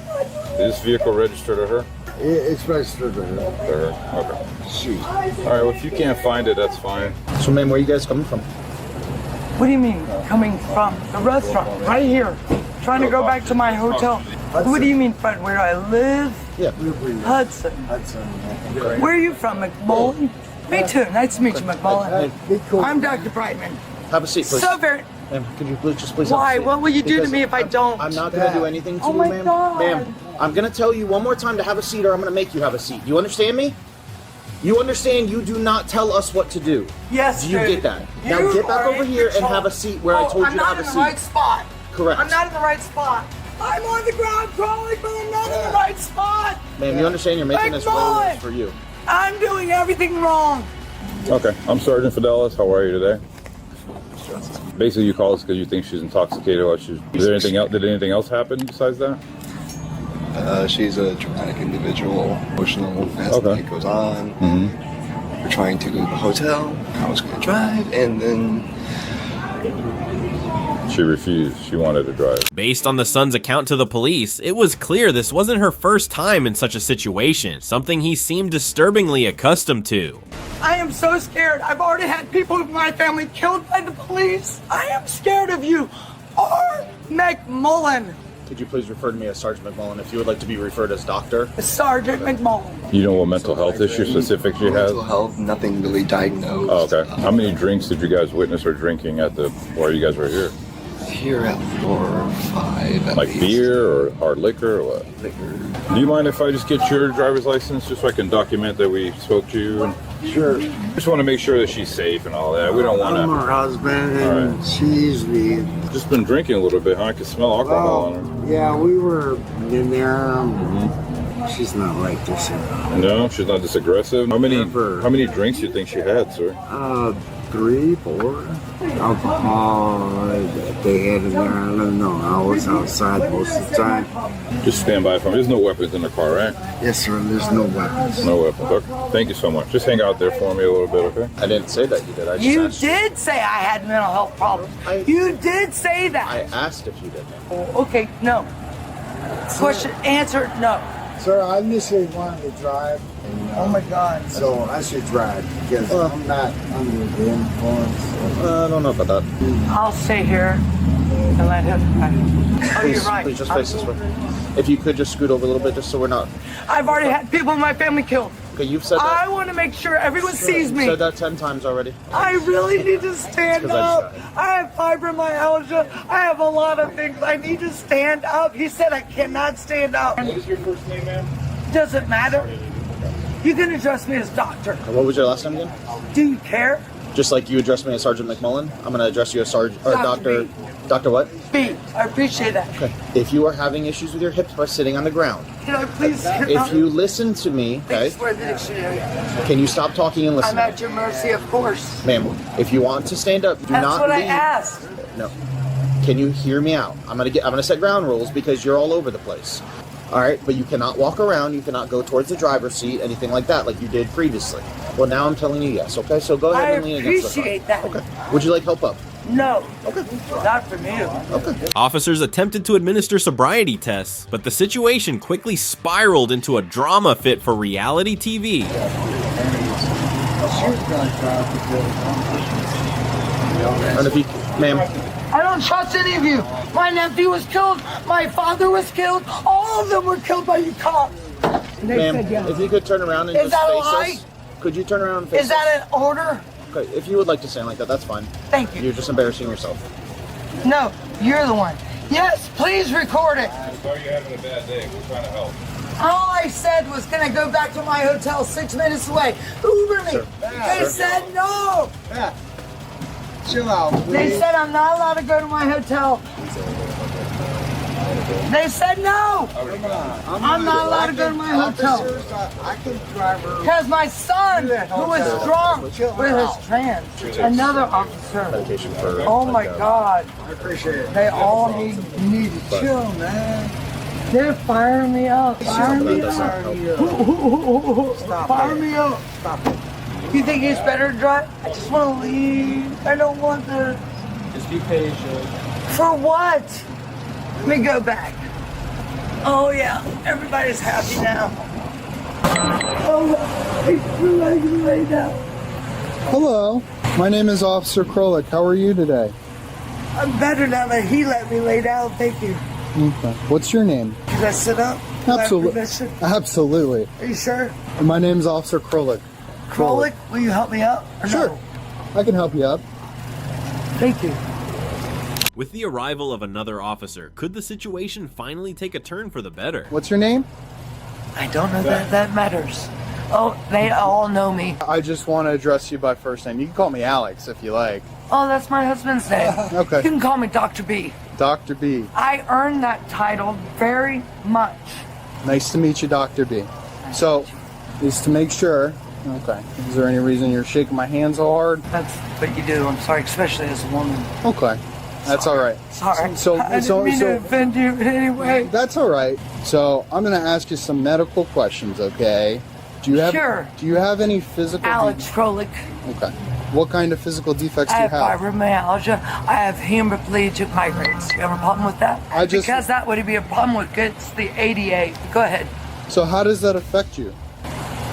Is this vehicle registered to her? It's registered to her. To her. Okay. She. All right. Well, if you can't find it, that's fine. So, ma'am, where are you guys coming from? What do you mean, coming from? The restaurant, right here. Trying to go back to my hotel. Hudson. What do you mean, from where I live? Yeah. Hudson. Where are you from, McMullen? Me too. Nice to meet you, McMullen. I'm Dr. Brightman. Have a seat, please. So very... Ma'am, could you please have Why? a seat? What will you do to Because me if I don't? I'm not going to do anything to Oh you, my ma'am. God. Ma'am, I'm going to tell you one more time to have a seat or I'm going to make you have a seat. You understand me? You understand you do not tell us what to do. Yes, Do you dude. get that? Now You get back are over in here and control. have a seat where I told you to have a seat. I'm not in the right spot. Correct. I'm not in the right spot. I'm on the ground crawling, but I'm not in the right spot. Ma'am, you understand you're making this way worse for you. I'm doing everything wrong. Okay. I'm Sergeant Fidelis. How are you today? Basically, you call us because you think she's intoxicated. Is there anything else? Did anything else happen besides that? She's a dramatic individual, emotional as the night goes on. We're trying to go to the hotel. I was going to drive, and then She refused. She wanted to drive. Based on the son's account to the police, it was clear this wasn't her first time in such a situation, something he seemed disturbingly accustomed to. I am so scared. I've already had people in my family killed by the police. I am scared of you. R. McMullen. Could you please refer to me as Sergeant McMullen if you would like to be referred as Doctor? Sergeant McMullen. You know what mental health issue specific she has? mental health, nothing really diagnosed. Oh, okay. How many drinks did you guys witness her drinking at the where you guys were here? Here at 4 or 5 at Like least. beer or hard liquor or what? Liquor. Do you mind if I just get your driver's license just so I can document that we spoke to you? And Sure. just want to make sure that she's safe and all that. We don't want to. I'm her husband, and she usually. Just been drinking a little bit, huh? I can smell alcohol on her. Yeah, we were in there. She's not like this. No, she's not this aggressive. How many drinks do you think she had, sir? 3, 4. Alcohol they had in there. I don't know. I was outside most of the time. Just stand by for me. There's no weapons in the car, right? Yes, sir. There's no weapons. No weapons. Okay. Thank you so much. Just hang out there for me a little bit, okay? I didn't say that you did. I just You asked did say I had mental health problems. You did say that. I asked if you did. Okay, no. Question, answer, no. Sir, I initially wanted to drive. And, Oh my God. So I should drive because I'm not under the influence. I don't know about that. I'll stay here and let him drive. Oh, you're right. Please just face this way. If you could just scoot over a little bit, just so we're not. I've already had people in my family killed. Okay, you've said that. I want to make sure everyone sees me. You've said that 10 times already. I really need to stand It's 'cause up. I have fibromyalgia. I have a lot of things. I need to stand up. He said I cannot stand up. What is your first name, ma'am? Doesn't matter. You can address me as doctor. What was your last name again? Do you care? Just like you addressed me as Sergeant McMullen, I'm going to address you as Sergeant or Dr. Doctor. Doctor what? B. I appreciate that. Okay. If you are having issues with your hips by sitting on the ground, Can I please? if you listen to me, okay, Please wear the dictionary. can you stop talking and listen? I'm at your mercy, of course. Ma'am, if you want to stand up, do That's not what leave. I asked. No. Can you hear me out? I'm gonna set ground rules because you're all over the place. All right, but you cannot walk around. You cannot go towards the driver's seat, anything like that, like you did previously. Well, now I'm telling you yes. Okay, so go ahead and lean against the appreciate front. that. Okay. Would you like help up? No. Okay. Not from you. Okay. Officers attempted to administer sobriety tests, but the situation quickly spiraled into a drama fit for reality TV. And if you, ma'am, I don't trust any of you. My nephew was killed. My father was killed. All of them were killed by you cops. And they ma'am, said yes. if you could turn around and Is just that a face lie? us. Could you turn around and face Is that an order? us? Okay, if you would like to stand like that, that's fine. Thank you. You're just embarrassing yourself. No, you're the one. Yes, please record it. Sorry you're having a bad day. We're trying to help. All I said was, can I go back to my hotel 6 minutes away? Uber me. Sure. They said no. Yeah. Chill out, please. They said I'm not allowed to go to my hotel. They said no. I'm not allowed to go to my hotel. I can drive her. Because my son, who was drunk with his trans, another officer. Medication for. Oh my God. I appreciate it. They all need to chill, man. They're firing me up. Fire me up. Fire me up. Stop it. You think it's better to drive? I just want to leave. I don't want to. Just be patient. For what? Let me go back. Oh yeah, everybody's happy now. Oh, thanks for letting me lay down. Hello, my name is Officer Krolik. How are you today? I'm better now that he let me lay down. Thank you. Okay. What's your name? Can I sit up? Absolutely. Absolutely. Are you sure? My name's Officer Krolik. Krolik, will you help me up? Or Sure. No? I can help you up. Thank you. With the arrival of another officer, could the situation finally take a turn for the better? What's your name? I don't know that matters. Oh, they all know me. I just want to address you by first name. You can call me Alex if you like. Oh, that's my husband's name. Okay. You can call me Dr. B. Dr. B. I earned that title very much. Nice to meet you, Dr. B. So, is to make sure. Okay. Is there any reason you're shaking my hand so hard? That's what you do. I'm sorry, especially as a woman. Okay. That's all right. Sorry. I didn't mean to offend you in any way. That's all right. So I'm going to ask you some medical questions, okay? Do you have Sure. Do you have any physical? Alex Krolik. Okay. What kind of physical defects do I you have have? fibromyalgia. I have hemiplegic migraines. You have a problem with that? Because that would be a problem with it's the ADA. Go ahead. So how does that affect you?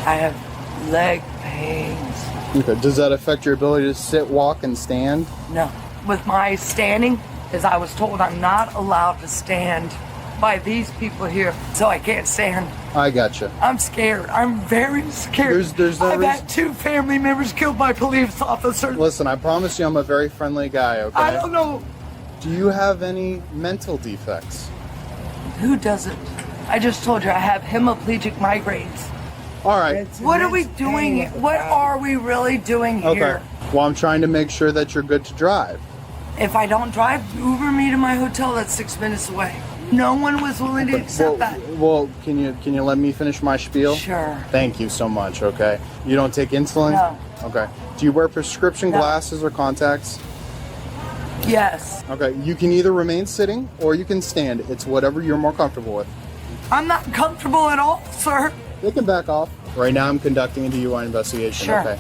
I have leg pains. Okay. Does that affect your ability to sit, walk, and stand? No. With my standing, as I was told, I'm not allowed to stand by these people here, so I can't stand. I gotcha. I'm scared. I'm very scared. There's no I've reason. had 2 family members killed by police officers. Listen, I promise you I'm a very friendly guy, okay? I don't know. Do you have any mental defects? Who doesn't? I just told you I have hemiplegic migraines. All right. What are we doing? What are we really doing here? Okay. Well, I'm trying to make sure that you're good to drive. If I don't drive, Uber me to my hotel that's 6 minutes away. No one was willing to accept that. Well, can you let me finish my spiel? Sure. Thank you so much, okay? You don't take insulin? No. Okay. Do you wear prescription No. glasses or contacts? Yes. Okay, you can either remain sitting or you can stand. It's whatever you're more comfortable with. I'm not comfortable at all, sir. They can back off. Right now I'm conducting a DUI investigation, Sure. okay?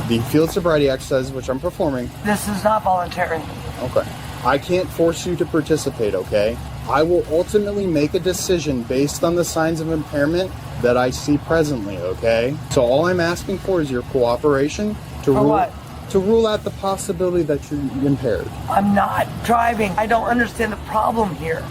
The field sobriety exercise, which I'm performing. This is not voluntary. Okay. I can't force you to participate, okay? I will ultimately make a decision based on the signs of impairment that I see presently, okay? So all I'm asking for is your cooperation to rule out the possibility that you're impaired. I'm not driving. I don't understand the problem here.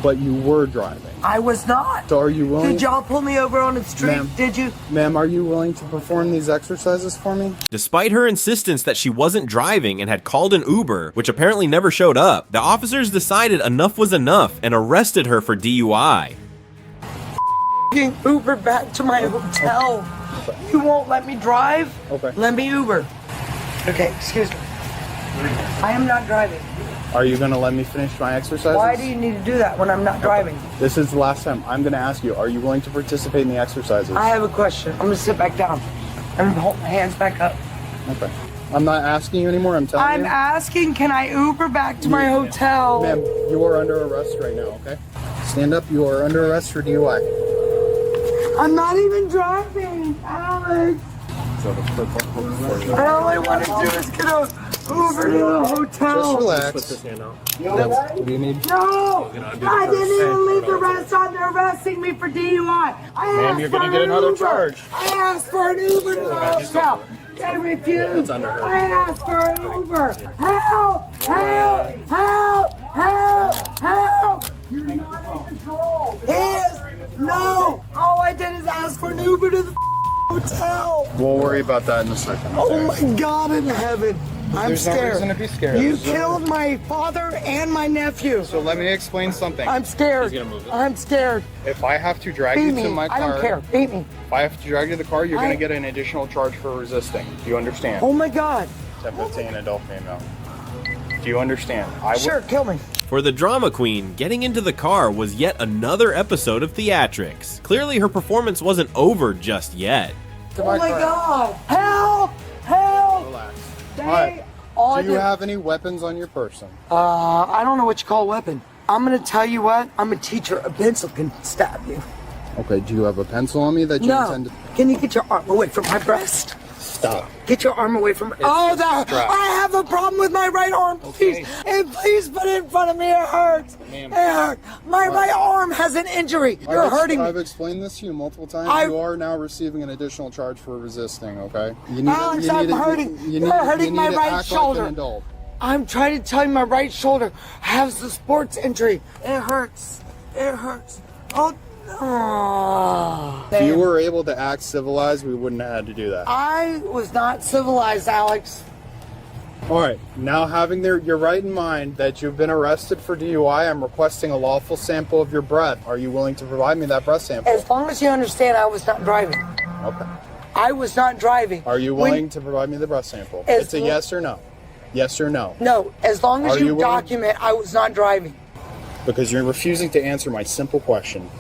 But you were driving. I was not. So are you willing? Did y'all pull me over on the street? Ma'am. Did you? Ma'am, are you willing to perform these exercises for me? Despite her insistence that she wasn't driving and had called an Uber, which apparently never showed up, the officers decided enough was enough and arrested her for DUI. Uber back to my hotel. You won't let me drive? Okay. Let me Uber. Okay, excuse me. I am not driving. Are you going to let me finish my exercises? Why do you need to do that when I'm not driving? This is the last time. I'm going to ask you, are you willing to participate in the exercises? I have a question. I'm going to sit back down. I'm going to hold my hands back up. Okay. I'm not asking you anymore. I'm telling you. I'm asking, can I Uber back to my hotel? Ma'am, you are under arrest right now, okay? Stand up. You are under arrest for DUI. I'm not even driving, Alex. All I want to do is get a Uber to the hotel. Just relax. Put this hand out. What do you need? No! I didn't even leave the restaurant. They're arresting me for DUI. Ma'am, you're gonna get another charge. I asked for an Uber to the hotel. They refused. I asked for an Uber. Help! Help! Help! Help! Help! You're not in control. He is. No! All I did is ask for an Uber to the hotel. We'll worry about that in a second. Oh my God in heaven. I'm There's scared. no reason to be scared. You killed my father and my nephew. So let me explain something. I'm scared. I'm scared. If I have to drag Beat you me. to my car, I don't care. Beat me. If I have to drag you to the car, you're going to get an additional charge for resisting. Do you understand? Oh my God. 10-15 adult female. Do you understand? Sure, kill me. For the drama queen, getting into the car was yet another episode of theatrics. Clearly her performance wasn't over just yet. Oh my God. Help! Help! Relax. They All right. Do you have any weapons on your person? I don't know what you call a weapon. I'm gonna tell you what. I'm a teacher. A pencil can stab you. Okay. Do you have a pencil on me that you No. intend to? Can you get your arm away from my breast? Stop. Get your arm away from me. Oh, I have a problem with my right arm. Please, and please put it in front of me. It hurts. It hurts. My right arm has an injury. You're hurting me. I've explained this to you multiple times. You are now receiving an additional charge for resisting, okay? Alex, I'm hurting. You're hurting my right shoulder. I'm trying to tell you my right shoulder has a sports injury. It hurts. It hurts. If you were able to act civilized, we wouldn't have had to do that. I was not civilized, Alex. All right, now having your right in mind that you've been arrested for DUI, I'm requesting a lawful sample of your breath. Are you willing to provide me that breath sample? As long as you understand I was not driving. Okay. I was not driving. Are you willing to provide me the breath sample? It's a yes or no. Yes or no? No, as long as you document I was not driving. Because you're refusing to answer my simple question.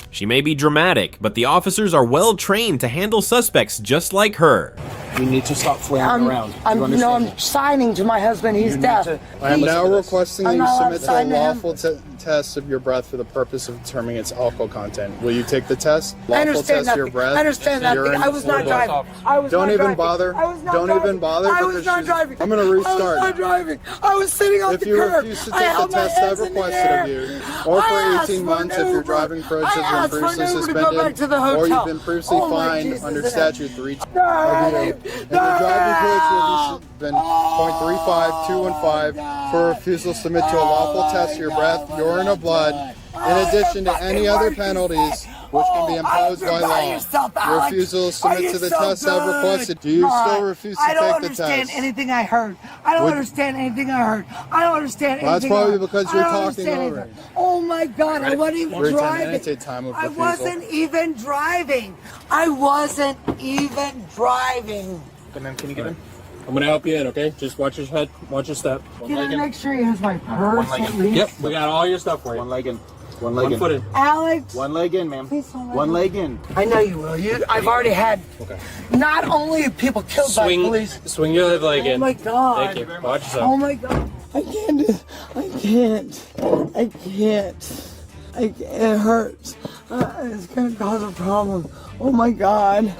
She may be dramatic, but the officers are well trained to handle suspects just like her. You need to stop flaring around. I'm signing to my husband. He's deaf. I am now requesting that you submit to a lawful test of your breath for the purpose of determining its alcohol content. Will you take the test? Lawful I understand test of your breath. I understand that. I was not driving. Don't even bother. Don't even bother. I was not driving. I'm going to restart. I was not driving. I was sitting on the curb. If you refuse to take the test I've requested of you, or for 18 months if your driving privilege has been previously suspended, or you've been previously fined under statute 3 of you, and your driving privilege will be been .35, 2 and 5 for refusal to submit to a lawful test of your breath, urine, or blood, in addition to any other penalties which can be imposed by law. Your refusal to submit to the test I've requested. Do you still refuse to take the test? I don't understand anything I heard. I don't understand anything I heard. I don't understand anything. That's probably because you're talking over it. Oh my God, I wasn't even driving. I wasn't even driving. I wasn't even driving. Okay, ma'am, can you get in? I'm gonna help you in, okay? Just watch your head, watch your step. Can I make sure he has my purse at least? Yep, we got all your stuff for you. One leg in. One leg in. Foot in. Alex. One leg in, ma'am. One leg in. I know you will. I've already had not only people killed by police. Swing your leg in. Oh my God. Thank you. Watch yourself. Oh my God. I can't. It hurts. It's gonna cause a problem. Oh my God.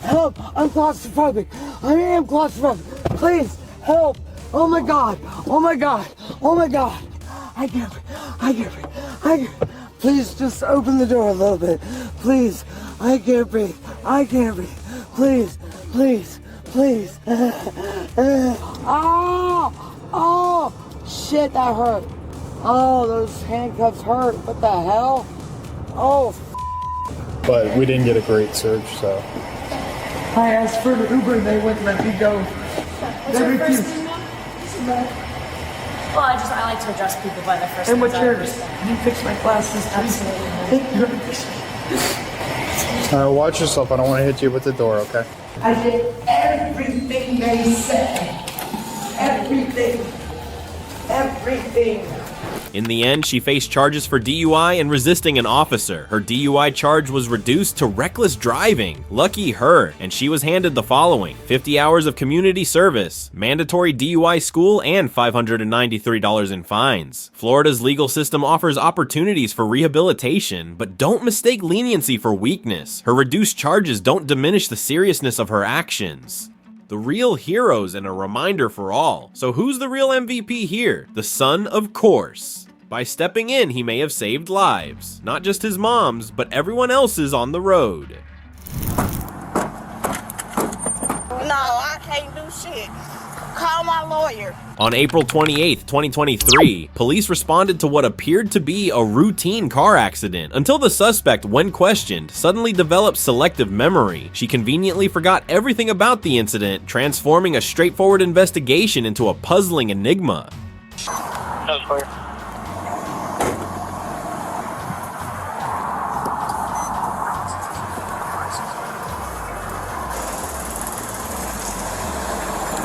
Help! I'm claustrophobic. I am claustrophobic. Please help! Oh my God! Oh my God! Oh my God! I can't breathe. Please just open the door a little bit. Please. I can't breathe. Please. Oh! Shit, that hurt. Oh, those handcuffs hurt. What the hell? Oh. But we didn't get a great search, so. I asked for an Uber and they wouldn't let me go. They refused. Well, I like to address people by their first And what's names. yours? You fix my glasses, Absolutely. Thank you. All right, watch yourself. I don't want to hit you with the door, okay? I did everything they said. Everything. In the end, she faced charges for DUI and resisting an officer. Her DUI charge was reduced to reckless driving. Lucky her. And she was handed the following: 50 hours of community service, mandatory DUI school, and $593 in fines. Florida's legal system offers opportunities for rehabilitation, but don't mistake leniency for weakness. Her reduced charges don't diminish the seriousness of her actions. The real heroes and a reminder for all. So who's the real MVP here? The son, of course. By stepping in, he may have saved lives. Not just his mom's, but everyone else's on the road. No, I can't do shit. Call my lawyer. On April 28, 2023, police responded to what appeared to be a routine car accident until the suspect, when questioned, suddenly developed selective memory. She conveniently forgot everything about the incident, transforming a straightforward investigation into a puzzling enigma.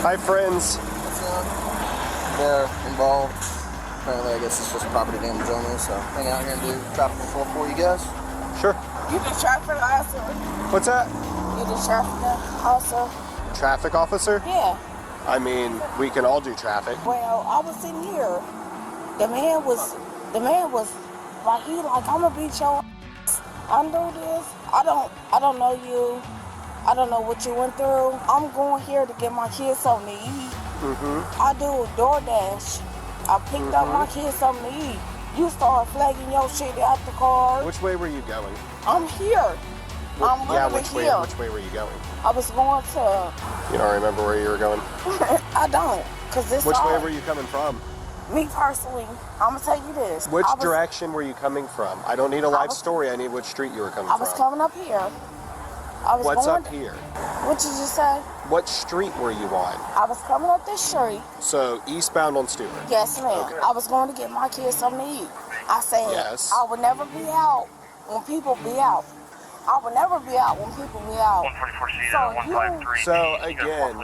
Hi, friends. They're involved. Apparently, I guess it's just property damage only, so hang out here and do traffic control for you guys. Sure. You the traffic officer. What's that? You the traffic officer. Traffic officer? Yeah. I mean, we can all do traffic. Well, I was sitting here. The man was like, he like, I'm gonna beat your ass. I know this. I don't know you. I don't know what you went through. I'm going here to get my kids something to eat. I do DoorDash. I picked up my kids something to eat. You start flagging your shit out the car. Which way were you going? I'm here. I'm literally here. Which way were you going? I was going to. You don't remember where you were going? I don't, cause this. Which way were you coming from? Me personally, I'm gonna tell you this. Which direction were you coming from? I don't need a life story. I need which street you were coming from. I was coming up here. What's up here? What did you say? What street were you on? I was coming up this street. So eastbound on Stewart. Yes, ma'am. Okay. I was going to get my kids something to eat. I said yes. I would never be out when people be out. I would never be out when people be out. So again,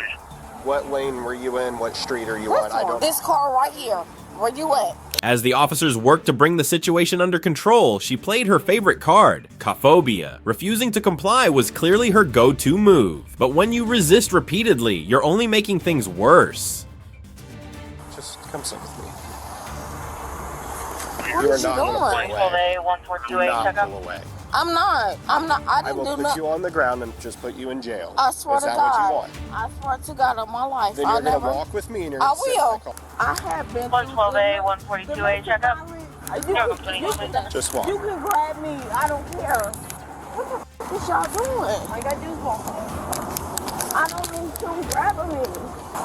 what lane were you in? What street are you on? I don't. This car right here. Where you at? As the officers worked to bring the situation under control, she played her favorite card, cophobia. Refusing to comply was clearly her go-to move. But when you resist repeatedly, you're only making things worse. Just come sit with me. What is she doing? Pull away. I'm not. I didn't do will put nothing. you on the ground and just put you in jail. I swear to Is that God. what you want? I swear to God on my life. Then you're going to walk with me and you're I going to sit in will. my car. I have been 112A, 142A, check up. Just walk. You can grab me. I don't care. What the f y'all doing? All I gotta do is walk. I don't need you grabbing me.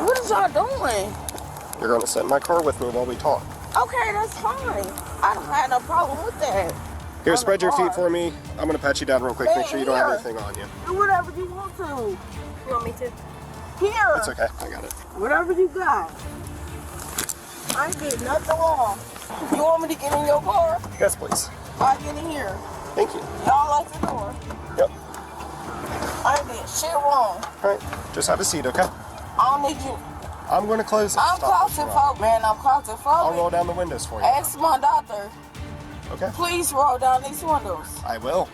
What is y'all doing? You're going to sit in my car with me while we talk. Okay, that's fine. I don't have no problem with that. Here, spread your feet for me. I'm going to pat you down real quick. Make sure you don't have anything on you. Do whatever you want to. You want me to? Here. It's okay. I got it. Whatever you got. I ain't did nothing wrong. You want me to get in your car? Yes, please. I'll get in here. Thank you. Y'all lock the door. Yep. I ain't did shit wrong. All right. Just have a seat, okay? I don't need you. I'm going to close it. I'm claustrophobic, man. I'm claustrophobic. I'll roll down the windows for you. Ask my doctor. Okay. Please roll down these windows. I will.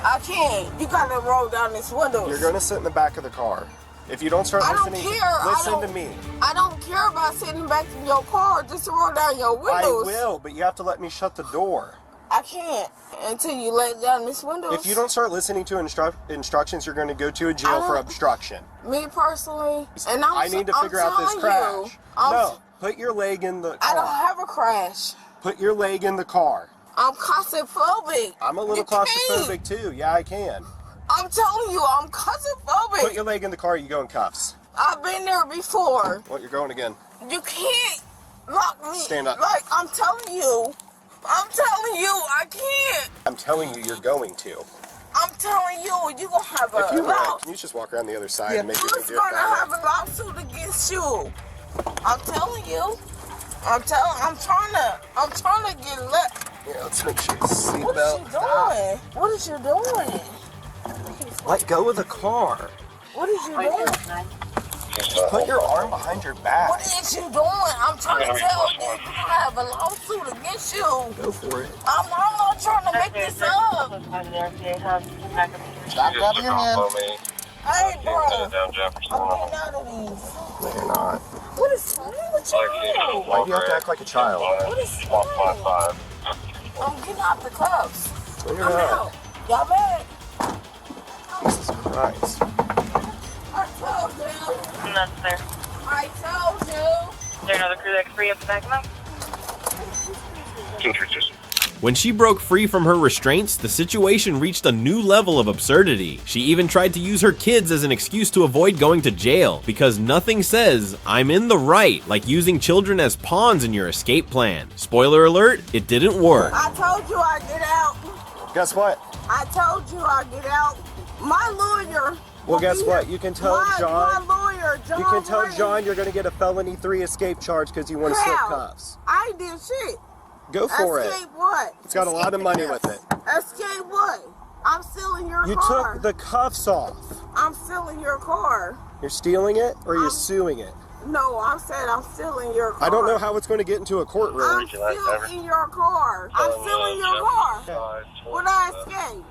I can't. You gotta roll down these windows. You're going to sit in the back of the car. If you don't start listening, listen to me. I don't care about sitting back in your car just to roll down your windows. I will, but you have to let me shut the door. I can't until you let down these windows. If you don't start listening to instructions, you're going to go to a jail for obstruction. Me personally, and I need to figure out this crash. No, put your leg in the car. I don't have a crash. Put your leg in the car. I'm claustrophobic. I'm a little claustrophobic too. Yeah, I can. I'm telling you, I'm claustrophobic. Put your leg in the car, you go in cuffs. I've been there before. What, you're going again? You can't lock me. Stand up. Like, I'm telling you, I can't. I'm telling you, you're going to. I'm telling you, you're going to have If you a want, can you just walk around the other side and make it You're easier? going to have a lawsuit against you. I'm telling you. I'm trying to get let. Yeah, let's make sure you seat What belt. is she doing? What is she doing? Let go of the car. What is you doing? Put your arm behind your back. What is you doing? I'm trying to tell you, you have a lawsuit against you. Go for it. I'm not trying to make this up. Stop grabbing your hand. Hey, bro. I'm getting out of these. No, you're not. What is wrong with you? Why do you have to act like a child? What is wrong? I'm getting out the cuffs. No, you're I'm not. out. Y'all mad? Jesus Christ. I told you. That's there. I told you. Is there another crew that can free up the back of them? When she broke free from her restraints, the situation reached a new level of absurdity. She even tried to use her kids as an excuse to avoid going to jail, because nothing says, I'm in the right, like using children as pawns in your escape plan. Spoiler alert, it didn't work. I told you I'd get out. Guess what? I told you I'd get out. My lawyer. Well, guess what? You can tell John. My lawyer, John. You can tell Ray. John you're going to get a felony 3 escape charge because you want to slip cuffs. I ain't did shit. Go for it. Escape what? It's got a lot of money with it. Escape what? I'm still in your You car. took the cuffs off. I'm still in your car. You're stealing it or you're suing it? No, I'm saying I'm still in your car. I don't know how it's going to get into a courtroom. I'm still in your car. I'm still in your car. When I escape.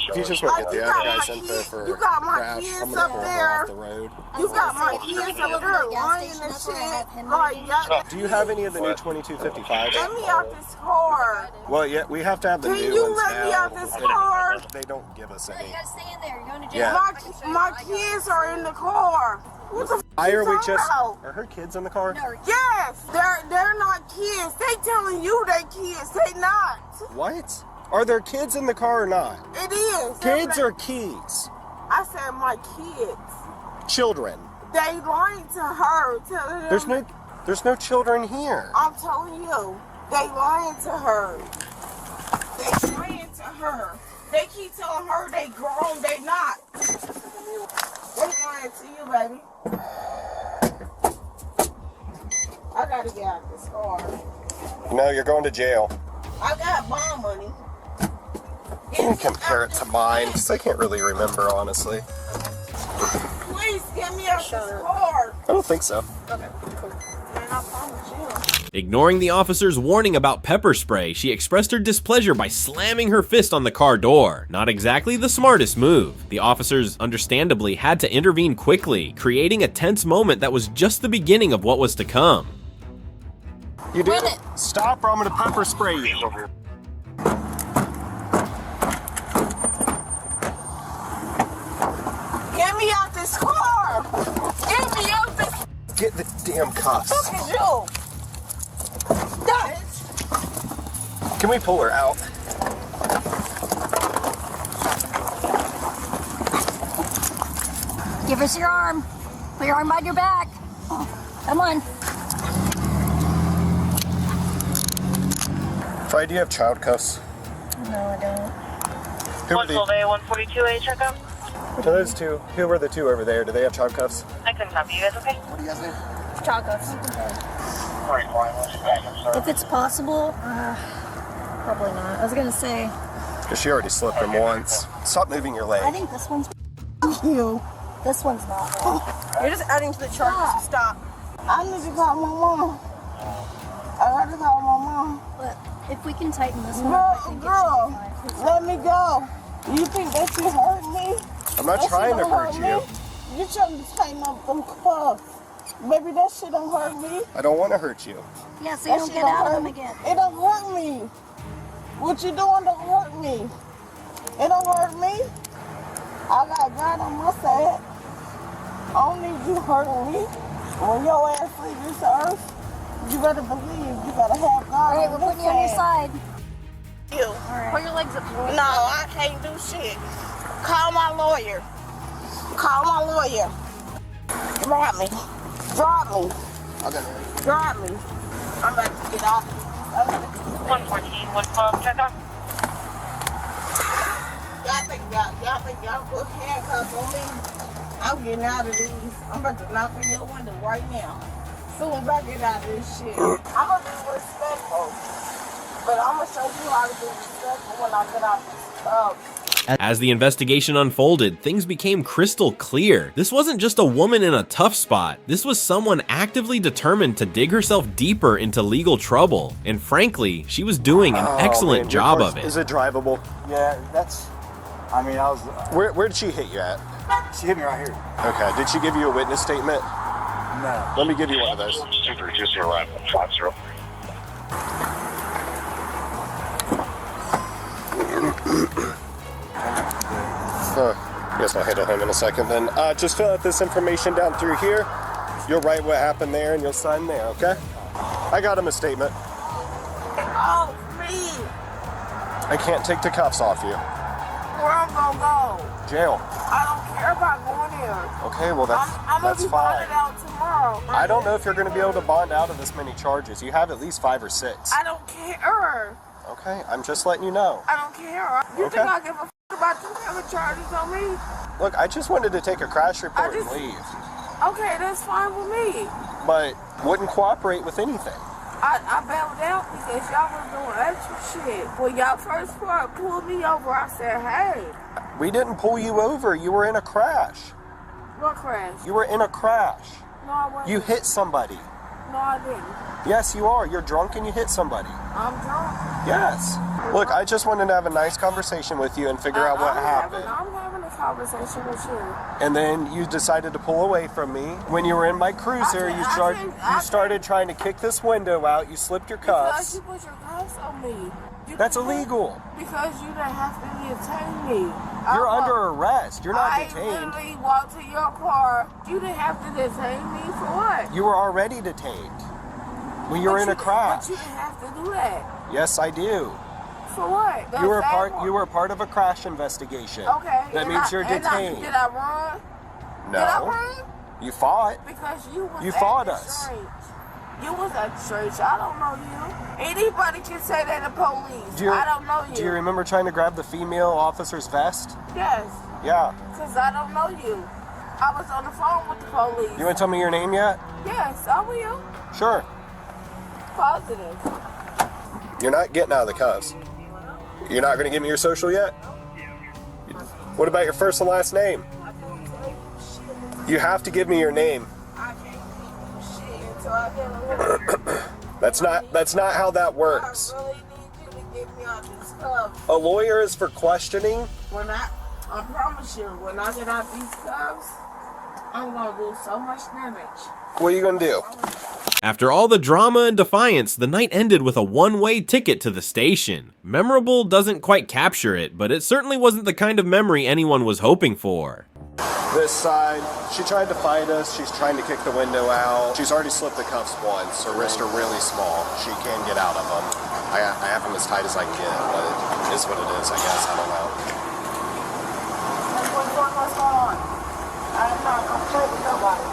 If you just want to get the other guy's info kids, for you got my crash, kids I'm gonna up pull her there. off the road. You got my kids up there lying and shit. Like, y'all, Do you have any of the new 2255s? let me out this car. Well, yeah, we have to have the Can new you ones let me now. out this car? They don't give us any. Stay in there. You're going to Yeah. My kids are in the car. What the Why are we talking just? about? Are her kids in the car? Yes, they're not kids. They telling you they kids. They not. What? Are there kids in the car or not? It is. Kids or keys? I said my kids. Children. They lying to her, telling them. There's no children here. I'm telling you, they lying to her. They lying to her. They keep telling her they grown, they not. They lying to you, baby. I gotta get out this car. No, you're going to jail. I got bond money. Can you compare it to mine? Because I can't really remember, honestly. Please get me out this car. I don't think so. Okay, cool. Man, I promise you. Ignoring the officer's warning about pepper spray, she expressed her displeasure by slamming her fist on the car door. Not exactly the smartest move. The officers understandably had to intervene quickly, creating a tense moment that was just the beginning of what was to come. You do? Stop or I'm going to pepper spray you. Get me out this car. Get me out this. Get the damn cuffs. Look at you. Stop. Can we pull her out? Give us your arm. Put your arm behind your back. Come on. Fry, do you have child cuffs? No, I don't. Who are the, 112A, 142A, checkup. to those two, who are the two over there? Do they have child cuffs? I couldn't help you. You guys okay? What do you guys need? Chocolates. If it's possible, probably not. I was gonna say. Because she already slipped him once. Stop moving your leg. I think this one's. You. This one's not. You're just adding to the charges. Stop. I need to call my mom. I gotta call my mom. But if we can tighten this one, I think Girl, let me go. You think that you hurt me? I'm not That trying shit to don't hurt you. me? You trying to tighten up them cuffs. Baby, that shit don't hurt me. I don't want to hurt you. Yeah, so you don't get out of them again. It don't hurt me. What you doing don't hurt me. It don't hurt me. I got God on my side. I don't need you hurting me. When your ass leaves this earth, you better believe you gotta have God. All right, we're putting you on your side. You. Put your legs up. No, I can't do shit. Call my lawyer. Call my lawyer. Drop me. Drop me. Okay. Drop me. I'm about to get off. 114, 112, checkup. Y'all think y'all put handcuffs on me? I'm getting out of these. I'm about to knock on your window right now. Soon as I get out of this shit. I'm gonna be respectful. But I'm gonna show you how to be respectful when I get out this tub. As the investigation unfolded, things became crystal clear. This wasn't just a woman in a tough spot. This was someone actively determined to dig herself deeper into legal trouble. And frankly, she was doing an excellent job of it. Is it drivable? Yeah, that's. I mean, I was. Where did she hit you at? She hit me right here. Okay. Did she give you a witness statement? No. Let me give you one of those. Super reduce your arrival 50. Guess I'll hit him in a second then. Just fill out this information down through here. You'll write what happened there and you'll sign there, okay? I got him a statement. Oh, me. I can't take the cuffs off you. Where I'm gonna go? Jail. I don't care about going there. Okay, well that's I'm gonna that's be fine. bonded out tomorrow. I don't know if you're going to be able to bond out of this many charges. You have at least 5 or 6. I don't care. Okay, I'm just letting you know. I don't care. You Okay. think I give a about them kind of charges on me? Look, I just wanted to take a crash report and leave, Okay, that's fine with me. but wouldn't cooperate with anything. I bailed out because y'all was doing extra shit. When y'all first pulled me over, I said, hey. We didn't pull you over. You were in a crash. What crash? You were in a crash. No, I wasn't. You hit somebody. No, I didn't. Yes, you are. You're drunk and you hit somebody. I'm drunk. Yes. Look, I just wanted to have a nice conversation with you and figure out what happened. I'm having a conversation with you. And then you decided to pull away from me. When you were in my cruiser, you started trying to kick this window out. You slipped your cuffs. Because you put your cuffs on me. That's illegal. Because you didn't have to detain me. You're under arrest. You're not detained. I literally walked to your car. You didn't have to detain me for what? You were already detained. When you were in a crash. But you didn't have to do that. Yes, I do. For what? You were part of a crash investigation. Okay. That means you're detained. Did I run? No. Did I run? You fought. Because you fought us. Strange. You was at church. I don't know you. Anybody can say that to police. I don't know you. Do you remember trying to grab the female officer's vest? Yes. Yeah. Because I don't know you. I was on the phone with the police. You want to tell me your name yet? Yes, I will. Sure. Positive. You're not getting out of the cuffs. You're not going to give me your social yet? What about your first and last name? You have to give me your name. That's not how that works. I really need you to get me out these cuffs. A lawyer is for questioning. I promise you, when I get out these cuffs, I'm gonna do so much damage. What are you gonna do? After all the drama and defiance, the night ended with a one-way ticket to the station. Memorable doesn't quite capture it, but it certainly wasn't the kind of memory anyone was hoping for. This side, she tried to fight us. She's trying to kick the window out. She's already slipped the cuffs once. Her wrists are really small. She can get out of them. I have them as tight as I can get, but it is what it is, I guess. I don't know. What's going on? I'm not gonna play with nobody.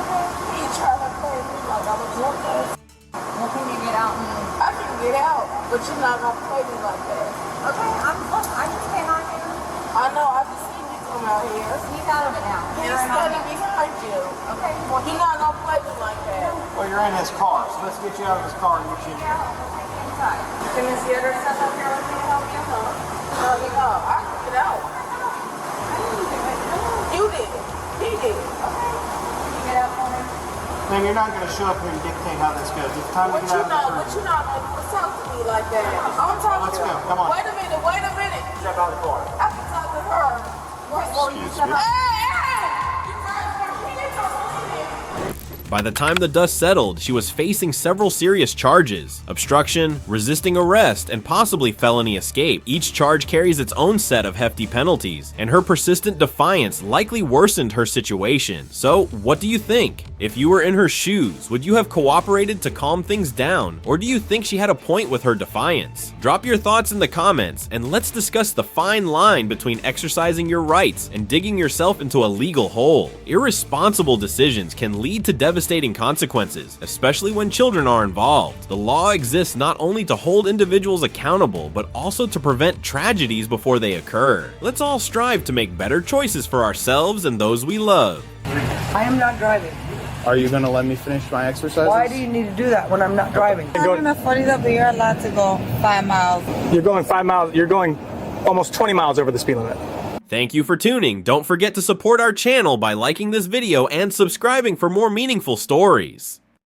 Okay? You try to play with me like I'm a drunk ass. Well, can you get out and... I can get out, but you're not gonna play me like that. Okay, I just came out here. I know, I just seen you come out here. He's out of it now. He's standing behind you. Okay, well, He's not gonna play me like that. Well, you're in his car, so let's get you out of his car and get you in here. inside. Can Miss Yoder step up here with me to help you? No, I can get out. You did. He did. Okay. Can you get out for me? Man, you're not going to show up here and dictate how this goes. It's time to get out of the car. But you're not going to talk to me like that. I'm talking Let's to go. her. Come on. Wait a minute. Step out of the car. I can talk to her. Excuse me. By the time the dust settled, she was facing several serious charges: obstruction, resisting arrest, and possibly felony escape. Each charge carries its own set of hefty penalties, and her persistent defiance likely worsened her situation. So, what do you think? If you were in her shoes, would you have cooperated to calm things down, or do you think she had a point with her defiance? Drop your thoughts in the comments, and let's discuss the fine line between exercising your rights and digging yourself into a legal hole. Irresponsible decisions can lead to devastating consequences, especially when children are involved. The law exists not only to hold individuals accountable, but also to prevent tragedies before they occur. Let's all strive to make better choices for ourselves and those we love. I am not driving. Are you going to let me finish my exercises? Why do you need to do that when I'm not driving? I'm not 40 up, but you're allowed to go 5 miles. You're going 5 miles. You're going almost 20 miles over the speed limit. Thank you for tuning. Don't forget to support our channel by liking this video and subscribing for more meaningful stories.